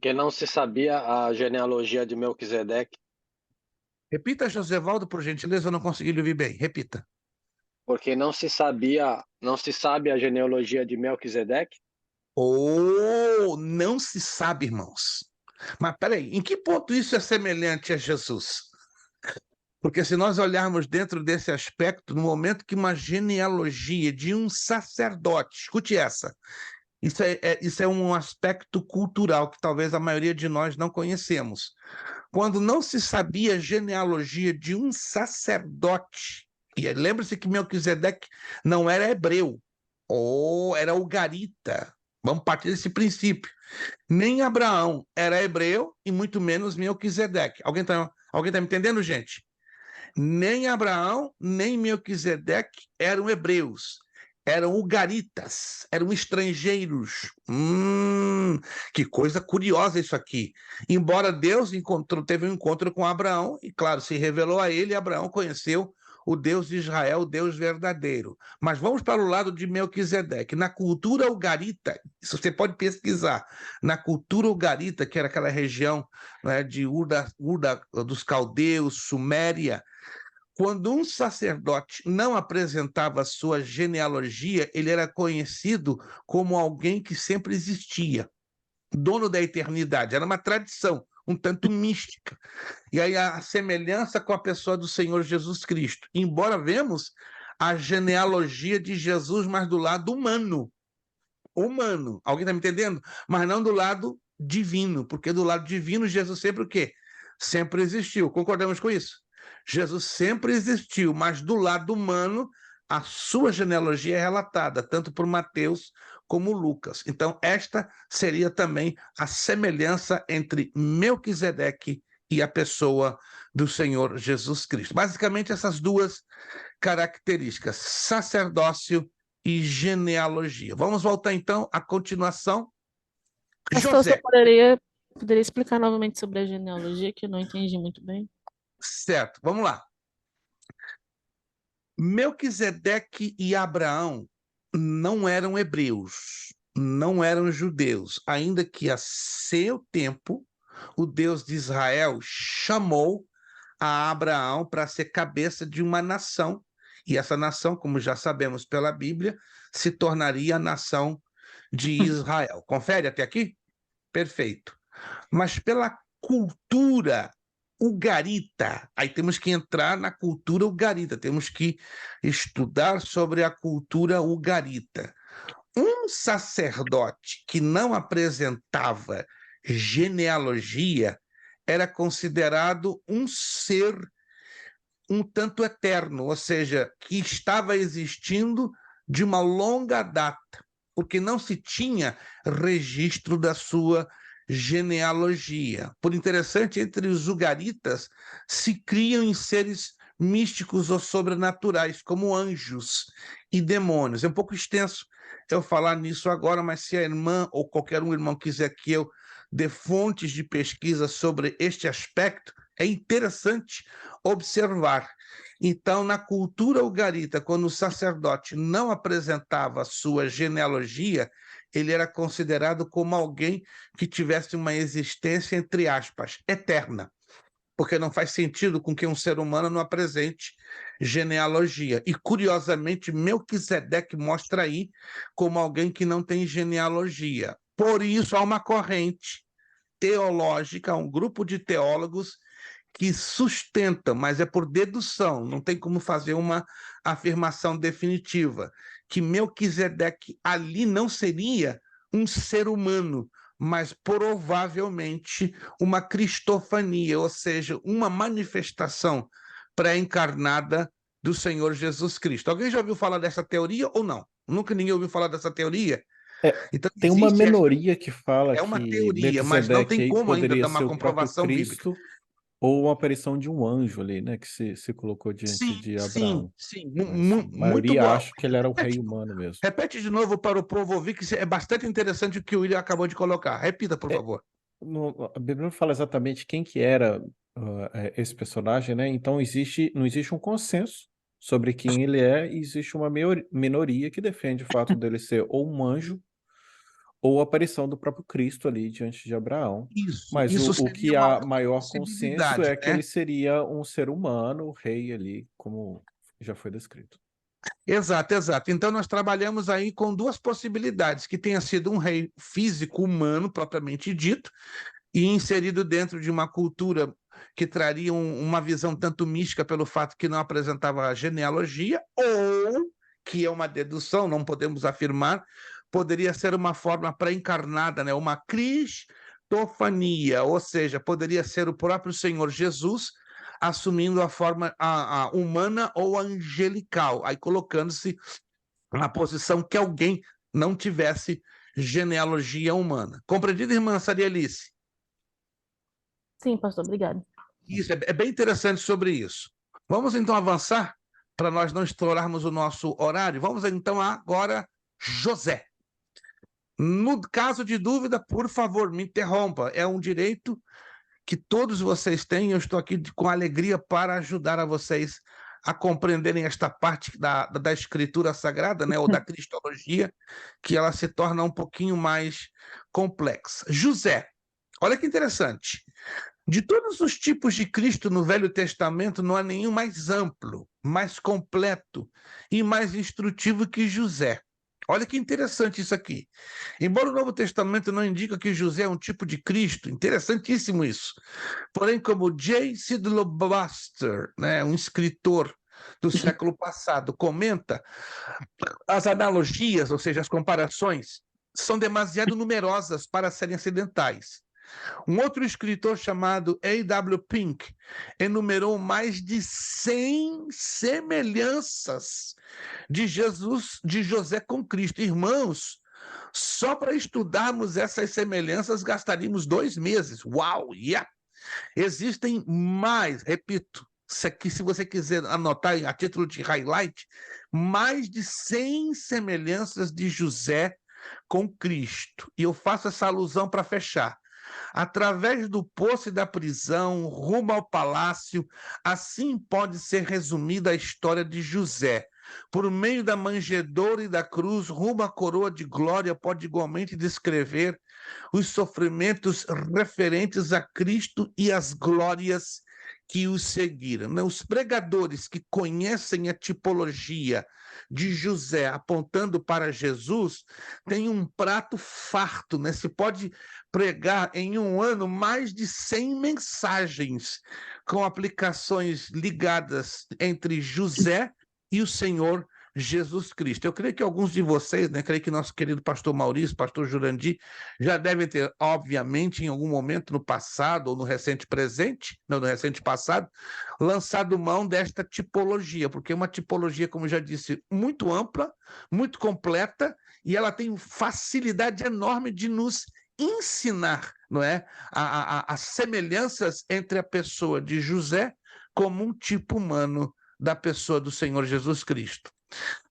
Que não se sabia a genealogia de Melquisedeque, Repita, Josevaldo, por gentileza, eu não consegui lhe ouvir bem. Repita. porque não se sabe a genealogia de Melquisedeque. Ou não se sabe, irmãos. Mas peraí, em que ponto isso é semelhante a Jesus? Porque se nós olharmos dentro desse aspecto, no momento que uma genealogia de um sacerdote, escute essa, isso é um aspecto cultural que talvez a maioria de nós não conhecemos. Quando não se sabia a genealogia de um sacerdote, e lembre-se que Melquisedeque não era hebreu, ou era ugarita. Vamos partir desse princípio. Nem Abraão era hebreu e muito menos Melquisedeque. Alguém tá me entendendo, gente? Nem Abraão, nem Melquisedeque eram hebreus. Eram ugaritas, eram estrangeiros. Que coisa curiosa isso aqui. Embora Deus teve um encontro com Abraão, e claro, se revelou a ele, e Abraão conheceu o Deus de Israel, o Deus verdadeiro. Mas vamos para o lado de Melquisedeque. Na cultura ugarita, isso você pode pesquisar, na cultura ugarita, que era aquela região, né, de Ur dos caldeus, Suméria, quando um sacerdote não apresentava sua genealogia, ele era conhecido como alguém que sempre existia, dono da eternidade. Era uma tradição, um tanto mística. E aí a semelhança com a pessoa do Senhor Jesus Cristo. Embora vemos a genealogia de Jesus, mas do lado humano. Humano. Alguém está me entendendo? Mas não do lado divino, porque do lado divino Jesus sempre o quê? Sempre existiu. Concordamos com isso? Jesus sempre existiu, mas do lado humano, a sua genealogia é relatada, tanto por Mateus como Lucas. Então, esta seria também a semelhança entre Melquisedeque e a pessoa do Senhor Jesus Cristo. Basicamente, essas duas características, sacerdócio e genealogia. Vamos voltar, então, à continuação. Pastor, José. você poderia explicar novamente sobre a genealogia, que eu não entendi muito bem? Certo, vamos lá. Melquisedeque e Abraão não eram hebreus, não eram judeus, ainda que a seu tempo o Deus de Israel chamou a Abraão para ser cabeça de uma nação, e essa nação, como já sabemos pela Bíblia, se tornaria a nação de Israel. Confere até aqui? Perfeito. Mas pela cultura ugarita, aí temos que entrar na cultura ugarita, temos que estudar sobre a cultura ugarita. Um sacerdote que não apresentava genealogia era considerado um ser um tanto eterno, ou seja, que estava existindo de uma longa data, porque não se tinha registro da sua genealogia. Por interessante, entre os ugaritas se criam em seres místicos ou sobrenaturais, como anjos e demônios. É um pouco extenso eu falar nisso agora, mas se a irmã ou qualquer um irmão quiser que eu dê fontes de pesquisa sobre este aspecto, é interessante observar. Então, na cultura ugarita, quando o sacerdote não apresentava sua genealogia, ele era considerado como alguém que tivesse uma existência, entre aspas, eterna, porque não faz sentido com que um ser humano não apresente genealogia. E, curiosamente, Melquisedeque mostra aí como alguém que não tem genealogia. Por isso, há uma corrente teológica, um grupo de teólogos que sustenta, mas é por dedução, não tem como fazer uma afirmação definitiva, que Melquisedeque ali não seria um ser humano, mas provavelmente uma cristofania, ou seja, uma manifestação pré-encarnada do Senhor Jesus Cristo. Alguém já ouviu falar dessa teoria ou não? Nunca ninguém ouviu falar dessa teoria? Então, Tem uma existe minoria que fala é uma que teoria, mas não Melquisedeque tem aí como ainda poderia dar ser uma o próprio comprovação bíblica. Cristo ou uma aparição de um anjo ali, né, que se colocou diante Sim, de sim, Abraão. sim. Mas a Muito maioria bom. acha que ele era o rei humano mesmo. Repete de novo para o povo ouvir, que é bastante interessante o que o William acabou de colocar. Repita, por favor. A Bíblia não fala exatamente quem que era esse personagem, né? Então não existe um consenso sobre quem ele é, e existe uma minoria que defende o fato dele ser ou um anjo ou a aparição do próprio Cristo ali diante de Abraão. Mas Isso o seria que uma há outra maior consenso possibilidade, é que né? ele seria um ser humano, o rei ali, como já foi descrito. Exato, exato. Então, nós trabalhamos aí com duas possibilidades: que tenha sido um rei físico, humano, propriamente dito, e inserido dentro de uma cultura que traria uma visão tanto mística pelo fato que não apresentava genealogia, ou, que é uma dedução, não podemos afirmar, poderia ser uma forma pré-encarnada, né? Uma cristofania, ou seja, poderia ser o próprio Senhor Jesus assumindo a forma a humana ou angelical, aí colocando-se na posição que alguém não tivesse genealogia humana. Compreendido, irmã Sarielice? Sim, pastor, obrigado. Isso, é bem interessante sobre isso. Vamos então avançar para nós não estourarmos o nosso horário. Vamos então agora, José. No caso de dúvida, por favor, me interrompa. É um direito que todos vocês têm. Eu estou aqui com alegria para ajudar a vocês a compreenderem esta parte da escritura sagrada, né, ou da cristologia, que ela se torna um pouquinho mais complexa. José, olha que interessante. De todos os tipos de Cristo no Velho Testamento, não há nenhum mais amplo, mais completo e mais instrutivo que José. Olha que interessante isso aqui. Embora o Novo Testamento não indique que José é um tipo de Cristo, interessantíssimo isso. Porém, como J. Sidlow Buster, né, um escritor do século passado, comenta, as analogias, ou seja, as comparações, são demasiado numerosas para serem acidentais. Um outro escritor chamado A.W. Pink enumerou mais de 100 semelhanças de José com Cristo. Irmãos, só para estudarmos essas semelhanças gastaríamos 2 meses. Uau! Yeah! Existem mais, repito, se você quiser anotar a título de highlight, mais de 100 semelhanças de José com Cristo. E eu faço essa alusão para fechar. Através do poço e da prisão, rumo ao palácio, assim pode ser resumida a história de José. Por meio da manjedoura e da cruz, rumo à coroa de glória, pode igualmente descrever os sofrimentos referentes a Cristo e as glórias que os seguiram. Os pregadores que conhecem a tipologia de José apontando para Jesus têm um prato farto, né? Se pode pregar em um ano mais de 100 mensagens com aplicações ligadas entre José e o Senhor Jesus Cristo. Eu creio que alguns de vocês, né, creio que nosso querido pastor Maurício, pastor Jurandir, já devem ter, obviamente, em algum momento no passado ou no recente presente, não, no recente passado, lançado mão desta tipologia, porque é uma tipologia, como já disse, muito ampla, muito completa, e ela tem facilidade enorme de nos ensinar, não é, as semelhanças entre a pessoa de José como um tipo humano da pessoa do Senhor Jesus Cristo.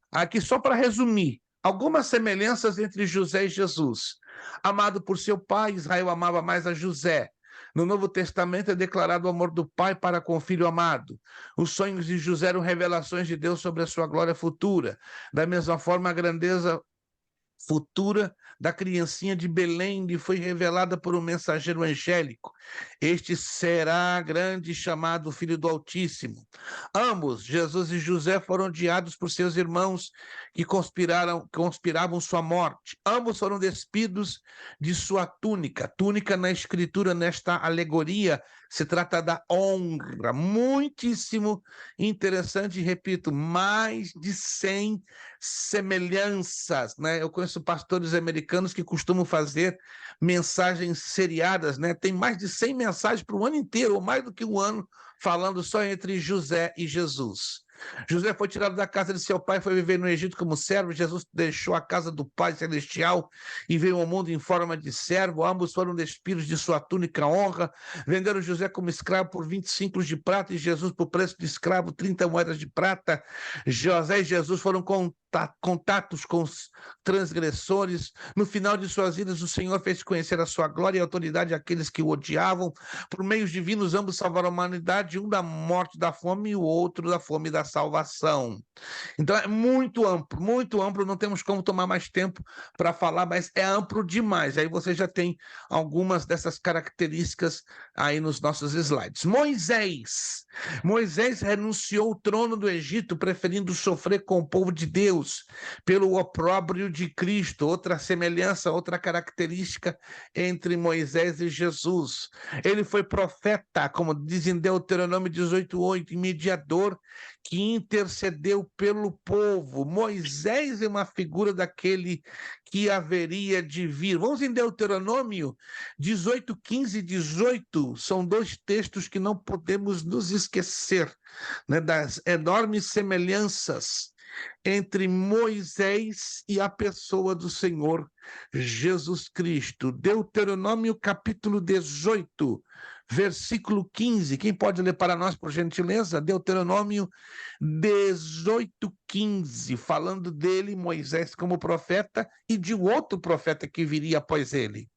Aqui, só para resumir, algumas semelhanças entre José e Jesus. Amado por seu pai, Israel amava mais a José. No Novo Testamento é declarado o amor do pai para com o filho amado. Os sonhos de José eram revelações de Deus sobre a sua glória futura. Da mesma forma, a grandeza futura da criancinha de Belém lhe foi revelada por um mensageiro angélico. Este será grande, chamado Filho do Altíssimo. Ambos, Jesus e José, foram odiados por seus irmãos que conspiravam sua morte. Ambos foram despidos de sua túnica. Túnica na Escritura, nesta alegoria, se trata da honra. Muitíssimo interessante, repito, mais de 100 semelhanças, né? Eu conheço pastores americanos que costumam fazer mensagens seriadas, né? Tem mais de 100 mensagens para o ano inteiro, ou mais do que um ano, falando só entre José e Jesus. José foi tirado da casa de seu pai, foi viver no Egito como servo. Jesus deixou a casa do Pai Celestial e veio ao mundo em forma de servo. Ambos foram despidos de sua túnica honra. Venderam José como escravo por 20 ciclos de prata e Jesus por preço de escravo, 30 moedas de prata. José e Jesus foram contatos com os transgressores. No final de suas vidas, o Senhor fez conhecer a sua glória e autoridade àqueles que o odiavam. Por meios divinos, ambos salvaram a humanidade, um da morte e da fome e o outro da fome e da salvação. Então é muito amplo, não temos como tomar mais tempo para falar, mas é amplo demais. Aí você já tem algumas dessas características aí nos nossos slides. Moisés renunciou ao trono do Egito, preferindo sofrer com o povo de Deus pelo opróbrio de Cristo. Outra semelhança, outra característica entre Moisés e Jesus. Ele foi profeta, como diz em Deuteronômio 18:8, mediador que intercedeu pelo povo. Moisés é uma figura daquele que haveria de vir. Vamos em Deuteronômio 18:15 e 18, são dois textos que não podemos nos esquecer, né, das enormes semelhanças entre Moisés e a pessoa do Senhor Jesus Cristo. Deuteronômio capítulo 18, versículo 15. Quem pode ler para nós, por gentileza? Deuteronômio 18:15, falando dele, Moisés como profeta, e de outro profeta que viria após ele.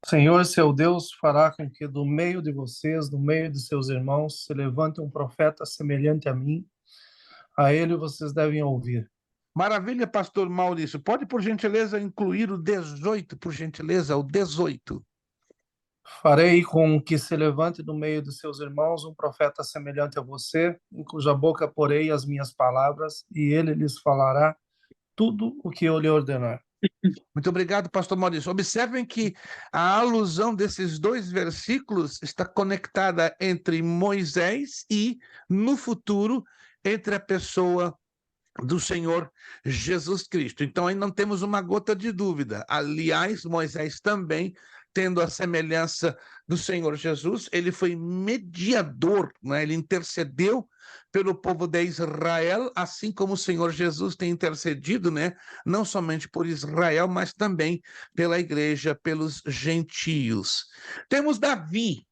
Senhor, seu Deus, fará com que do meio de vocês, do meio de seus irmãos, se levante um profeta semelhante a mim. A ele vocês devem ouvir. Maravilha, pastor Maurício. Pode, por gentileza, incluir o 18, por gentileza, o 18. Farei com que se levante do meio de seus irmãos um profeta semelhante a você, em cuja boca porei as minhas palavras, e ele lhes falará tudo o que eu lhe ordenar. Muito obrigado, pastor Maurício. Observem que a alusão desses dois versículos está conectada entre Moisés e, no futuro, entre a pessoa do Senhor Jesus Cristo. Então, aí não temos uma gota de dúvida. Aliás, Moisés também, tendo a semelhança do Senhor Jesus, ele foi mediador, né? Ele intercedeu pelo povo de Israel, assim como o Senhor Jesus tem intercedido, né? Não somente por Israel, mas também pela igreja, pelos gentios. Temos Davi,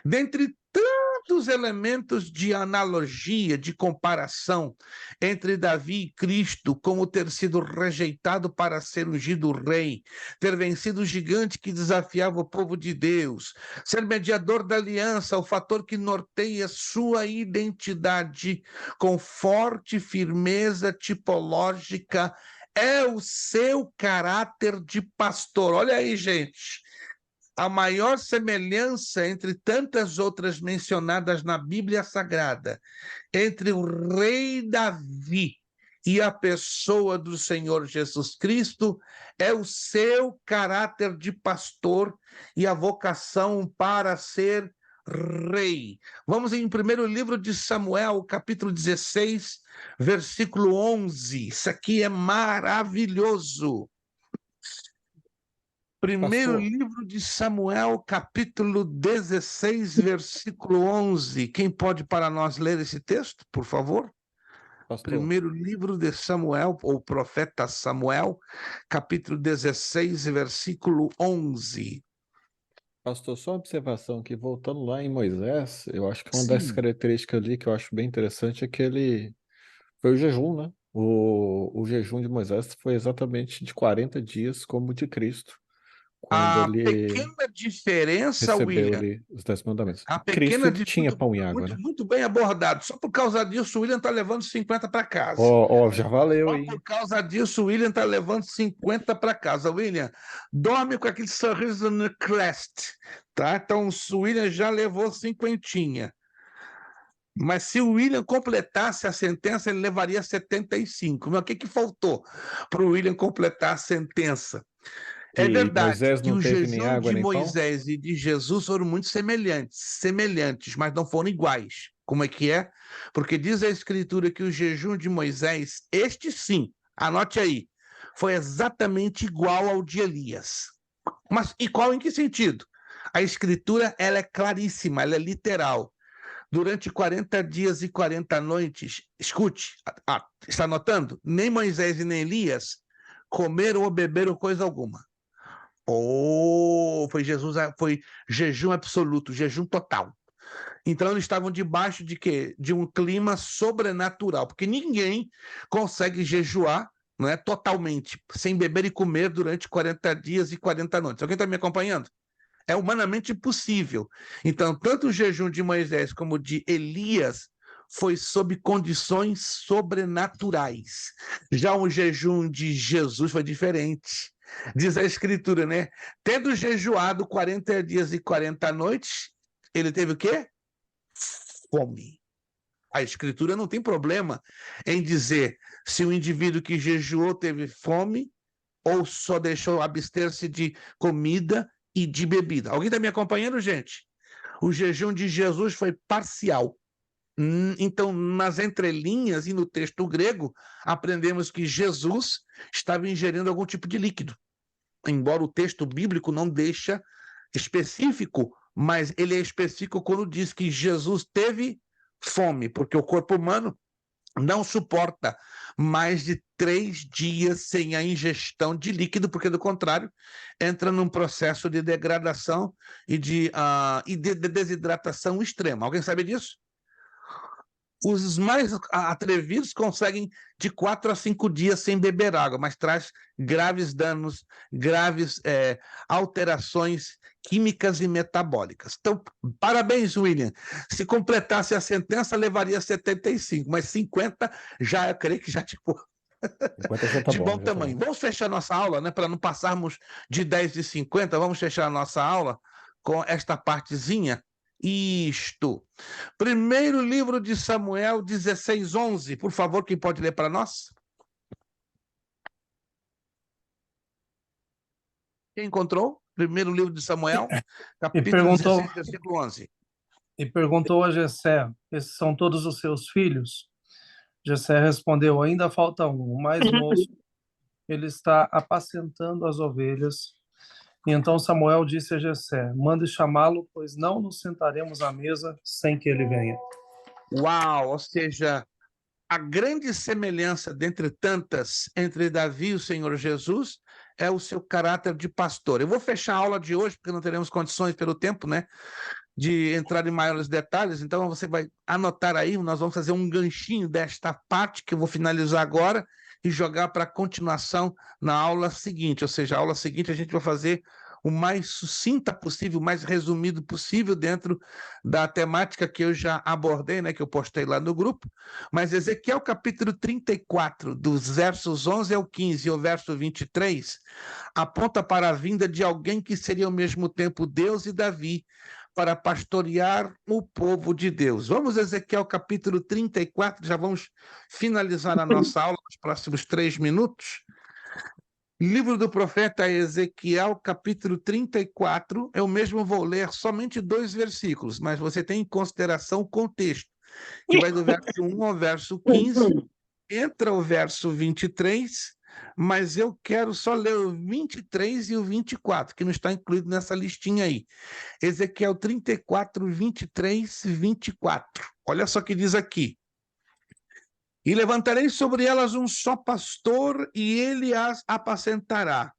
dentre tantos elementos de analogia, de comparação entre Davi e Cristo, como ter sido rejeitado para ser ungido rei, ter vencido o gigante que desafiava o povo de Deus, ser mediador da aliança, o fator que norteia sua identidade com forte firmeza tipológica, é o seu caráter de pastor. Olha aí, gente. A maior semelhança entre tantas outras mencionadas na Bíblia Sagrada, entre o rei Davi e a pessoa do Senhor Jesus Cristo, é o seu caráter de pastor e a vocação para ser rei. Vamos em primeiro livro de Samuel, capítulo 16, versículo 11. Isso aqui é maravilhoso. Primeiro Pastor. livro de Samuel, capítulo 16, versículo 11. Quem pode para nós ler esse texto, por favor? Pastor. Primeiro livro de Samuel, ou profeta Samuel, capítulo 16, versículo 11. Pastor, só uma observação aqui, voltando lá em Moisés, eu acho que uma das Sim. características ali que eu acho bem interessante é que ele foi o jejum, né? O jejum de Moisés foi exatamente de 40 dias, como o de Cristo, quando A ele pequena diferença, recebeu William, ali os 10 mandamentos. a Cristo pequena ele tinha pão e água, muito, né? muito bem abordado. Só por causa disso, o William está levando 50 para casa. Ó, já valeu Só aí. por causa disso, o William está levando 50 para casa. William, dorme com aquele sorriso no crest, tá? Então, o William já levou 50. Mas se o William completasse a sentença, ele levaria 75. Mas o que faltou para o William completar a sentença? É Que verdade Moisés que não o teve nem jejum água de nem pão? Moisés e de Jesus foram muito semelhantes, mas não foram iguais. Como é que é? Porque diz a Escritura que o jejum de Moisés, este sim, anote aí, foi exatamente igual ao de Elias. Mas igual em que sentido? A Escritura, ela é claríssima, ela é literal. Durante 40 dias e 40 noites, escute, está anotando? Nem Moisés e nem Elias comeram ou beberam coisa alguma. Foi jejum absoluto, jejum total. Então eles estavam debaixo de quê? De um clima sobrenatural, porque ninguém consegue jejuar, não é, totalmente, sem beber e comer durante 40 dias e 40 noites. Alguém está me acompanhando? É humanamente impossível. Então, tanto o jejum de Moisés como de Elias foi sob condições sobrenaturais. Já o jejum de Jesus foi diferente. Diz a Escritura, né? Tendo jejuado 40 dias e 40 noites, ele teve o quê? Fome. A Escritura não tem problema em dizer se o indivíduo que jejuou teve fome ou só deixou abster-se de comida e de bebida. Alguém está me acompanhando, gente? O jejum de Jesus foi parcial. Então, nas entrelinhas e no texto grego, aprendemos que Jesus estava ingerindo algum tipo de líquido. Embora o texto bíblico não deixa específico, mas ele é específico quando diz que Jesus teve fome, porque o corpo humano não suporta mais de 3 dias sem a ingestão de líquido, porque, do contrário, entra num processo de degradação e de desidratação extrema. Alguém sabe disso? Os mais atrevidos conseguem de 4 a 5 dias sem beber água, mas traz graves danos, graves alterações químicas e metabólicas. Então, parabéns, William. Se completasse a sentença, levaria 75, mas 50 já, eu creio que já tipo 50 já tá de bom, bom já tá tamanho. bom. Vamos fechar nossa aula, né? Para não passarmos de 10 e 50, vamos fechar a nossa aula com esta partezinha. Isto. Primeiro livro de Samuel 16:11. Por favor, quem pode ler para nós? Quem encontrou? Primeiro livro de Samuel, E capítulo perguntou, 16, versículo 11. e perguntou a Jessé: esses são todos os seus filhos? Jessé respondeu: ainda falta um, o mais moço. Ele está apacentando as ovelhas. E então Samuel disse a Jessé: mande chamá-lo, pois não nos sentaremos à mesa sem que ele venha. Uau! Ou seja, a grande semelhança dentre tantas entre Davi e o Senhor Jesus é o seu caráter de pastor. Eu vou fechar a aula de hoje, porque não teremos condições pelo tempo, né, de entrar em maiores detalhes. Então você vai anotar aí, nós vamos fazer um ganchinho desta parte que eu vou finalizar agora e jogar para a continuação na aula seguinte. Ou seja, a aula seguinte a gente vai fazer o mais sucinta possível, o mais resumido possível dentro da temática que eu já abordei, né, que eu postei lá no grupo. Mas Ezequiel capítulo 34, dos versos 11 ao 15 e o verso 23, aponta para a vinda de alguém que seria ao mesmo tempo Deus e Davi, para pastorear o povo de Deus. Vamos a Ezequiel capítulo 34, já vamos finalizar a nossa aula nos próximos 3 minutos. Livro do profeta Ezequiel, capítulo 34, eu mesmo vou ler somente 2 versículos, mas você tem em consideração o contexto, que vai do verso 1 ao verso 15, entra o verso 23, mas eu quero só ler o 23 e o 24, que não está incluído nessa listinha aí. Ezequiel 34, 23 e 24. Olha só o que diz aqui. E levantarei sobre elas um só pastor, e ele as apacentará.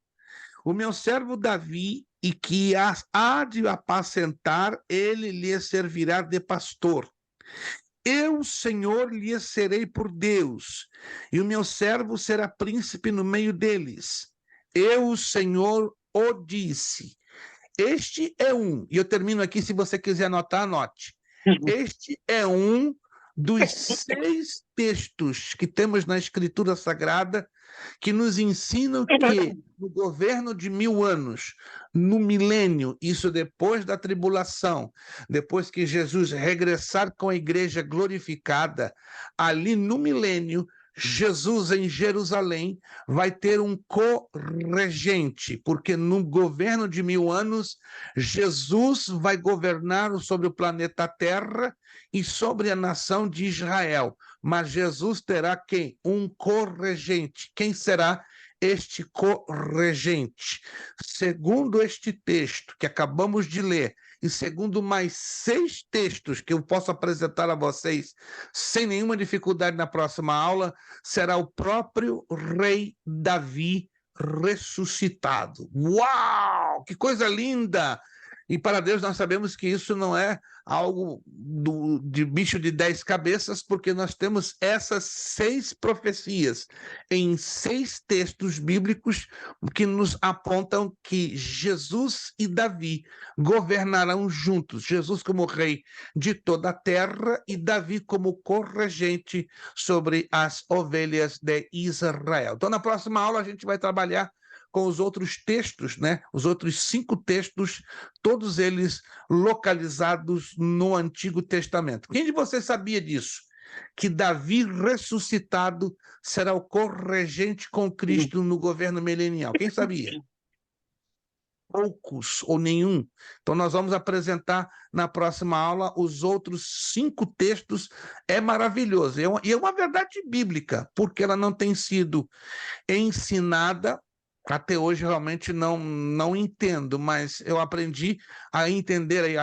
O meu servo Davi, e que as há de apacentar, ele lhe servirá de pastor. Eu, Senhor, lhe serei por Deus, e o meu servo será príncipe no meio deles. Eu, Senhor, o disse. Este é um, e eu termino aqui, se você quiser anotar, anote. Este é um dos 6 textos que temos na Escritura Sagrada que nos ensinam que no governo de 1000 anos, no milênio, isso depois da tribulação, depois que Jesus regressar com a igreja glorificada, ali no milênio, Jesus em Jerusalém vai ter um co-regente, porque no governo de 1000 anos, Jesus vai governar sobre o planeta Terra e sobre a nação de Israel. Mas Jesus terá quem? Um co-regente. Quem será este co-regente? Segundo este texto que acabamos de ler, e segundo mais 6 textos que eu posso apresentar a vocês sem nenhuma dificuldade na próxima aula, será o próprio rei Davi ressuscitado. Uau! Que coisa linda! E para Deus nós sabemos que isso não é algo de bicho de 10 cabeças, porque nós temos essas 6 profecias em 6 textos bíblicos que nos apontam que Jesus e Davi governarão juntos. Jesus como rei de toda a terra e Davi como corregente sobre as ovelhas de Israel. Então, na próxima aula, a gente vai trabalhar com os outros textos, né? Os outros 5 textos, todos eles localizados no Antigo Testamento. Quem de vocês sabia disso? Que Davi ressuscitado será o corregente com Cristo no governo milenial. Quem sabia? Poucos ou nenhum. Então, nós vamos apresentar na próxima aula os outros 5 textos. É maravilhoso. E é uma verdade bíblica, porque ela não tem sido ensinada. Até hoje realmente não entendo, mas eu aprendi a entender,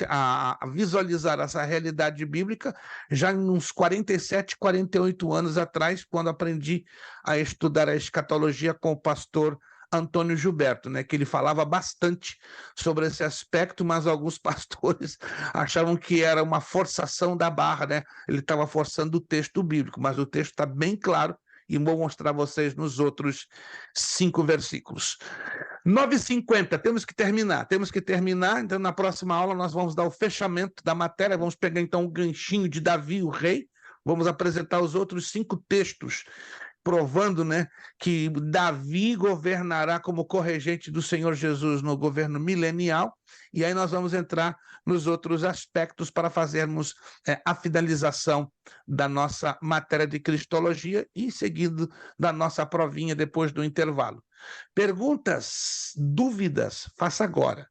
a visualizar essa realidade bíblica já uns 47, 48 anos atrás, quando aprendi a estudar a escatologia com o pastor Antônio Gilberto, né, que ele falava bastante sobre esse aspecto, mas alguns pastores achavam que era uma forçação da barra, né? Ele estava forçando o texto bíblico, mas o texto está bem claro e vou mostrar a vocês nos outros 5 versículos. 9h50, temos que terminar, então na próxima aula nós vamos dar o fechamento da matéria, vamos pegar então o ganchinho de Davi, o rei, vamos apresentar os outros 5 textos, provando, né, que Davi governará como corregente do Senhor Jesus no governo milenial, e aí nós vamos entrar nos outros aspectos para fazermos a finalização da nossa matéria de Cristologia e seguindo da nossa provinha depois do intervalo. Perguntas, dúvidas, faça agora,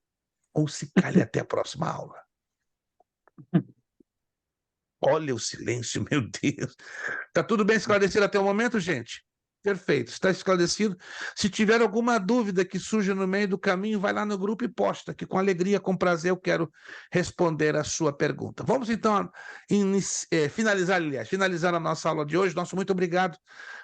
ou se calhe até a próxima aula. Olha o silêncio, meu Deus. Está tudo bem esclarecido até o momento, gente? Perfeito, está esclarecido. Se tiver alguma dúvida que surja no meio do caminho, vai lá no grupo e posta, que com alegria, com prazer, eu quero responder a sua pergunta. Vamos então finalizar a nossa aula de hoje. Nosso muito obrigado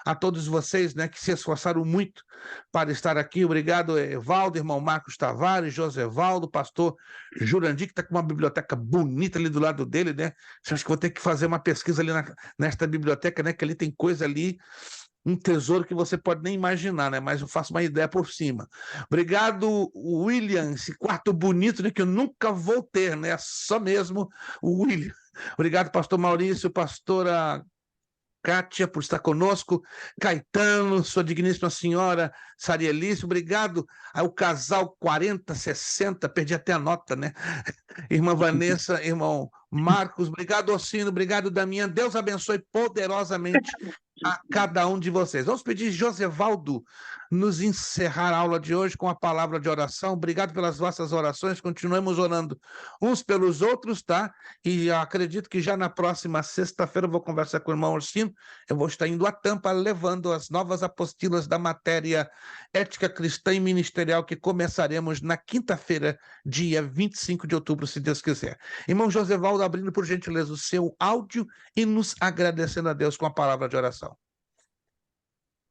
a todos vocês, né, que se esforçaram muito para estar aqui. Obrigado, Evaldo, irmão Marcos Tavares, Josevaldo, pastor Jurandir, que está com uma biblioteca bonita ali do lado dele, né? Acho que vou ter que fazer uma pesquisa ali nesta biblioteca, né? Que ali tem coisa ali, um tesouro que você pode nem imaginar, né? Mas eu faço uma ideia por cima. Obrigado, William, esse quarto bonito, né? Que eu nunca vou ter, né? Só mesmo o William. Obrigado, pastor Maurício, pastora Kátia, por estar conosco, Caetano, sua digníssima senhora Sarielice, obrigado ao casal 4060, perdi até a nota, né? Irmã Vanessa, irmão Marcos, obrigado, Ossino, obrigado, Damião, Deus abençoe poderosamente a cada um de vocês. Vamos pedir Josevaldo nos encerrar a aula de hoje com a palavra de oração. Obrigado pelas vossas orações, continuemos orando uns pelos outros, tá? E acredito que já na próxima sexta-feira eu vou conversar com o irmão Orsino, eu vou estar indo a Tampa levando as novas apostilas da matéria Ética Cristã e Ministerial que começaremos na quinta-feira, dia 25 de outubro, se Deus quiser. Irmão Josevaldo, abrindo por gentileza o seu áudio e nos agradecendo a Deus com a palavra de oração.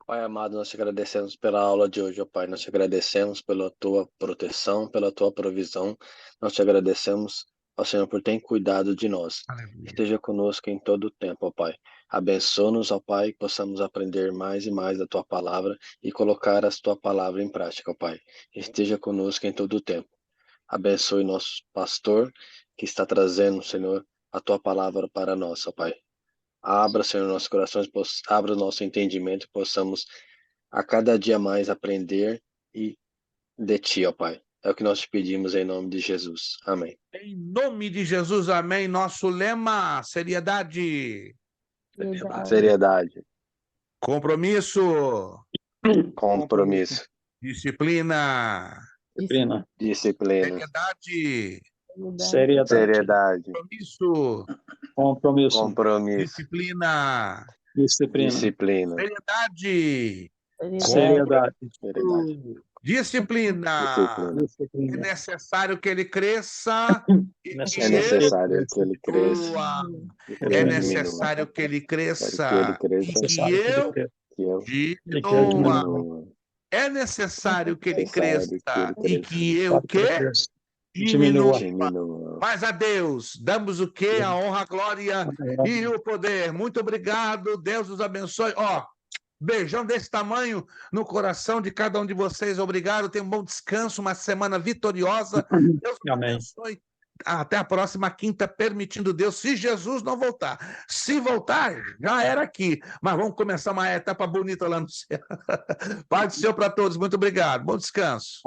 Pai amado, nós te agradecemos pela aula de hoje, ó Pai. Nós te agradecemos pela tua proteção, pela tua provisão. Nós te agradecemos, ó Senhor, por ter cuidado de nós. Aleluia. Esteja conosco em todo o tempo, ó Pai. Abençoa-nos, ó Pai, que possamos aprender mais e mais da tua palavra e colocar a tua palavra em prática, ó Pai. Esteja conosco em todo o tempo. Abençoe nosso pastor que está trazendo, Senhor, a tua palavra para nós, ó Pai. Abra, Senhor, nossos corações, abra o nosso entendimento, possamos a cada dia mais aprender e de Ti, ó Pai. É o que nós te pedimos em nome de Jesus. Amém. Em nome de Jesus, amém. Nosso lema, seriedade. Seriedade. Compromisso. Compromisso. Disciplina. Disciplina. Seriedade. Seriedade. Compromisso. Compromisso. Disciplina. Disciplina. Seriedade. Disciplina. É necessário que ele cresça. É necessário que ele cresça. É necessário que ele cresça. E eu diminua. É necessário que ele cresça e que eu diminua. Diminua. Mas a Deus damos o quê? A honra, a glória e o poder. Muito obrigado, Deus os abençoe. Ó, beijão desse tamanho no coração de cada um de vocês. Obrigado, tenham um bom descanso, uma semana vitoriosa. Deus os Amém. abençoe. Até a próxima quinta, permitindo Deus, se Jesus não voltar. Se voltar, já era aqui. Mas vamos começar uma etapa bonita lá no céu. Paz do Senhor para todos. Muito obrigado. Bom descanso.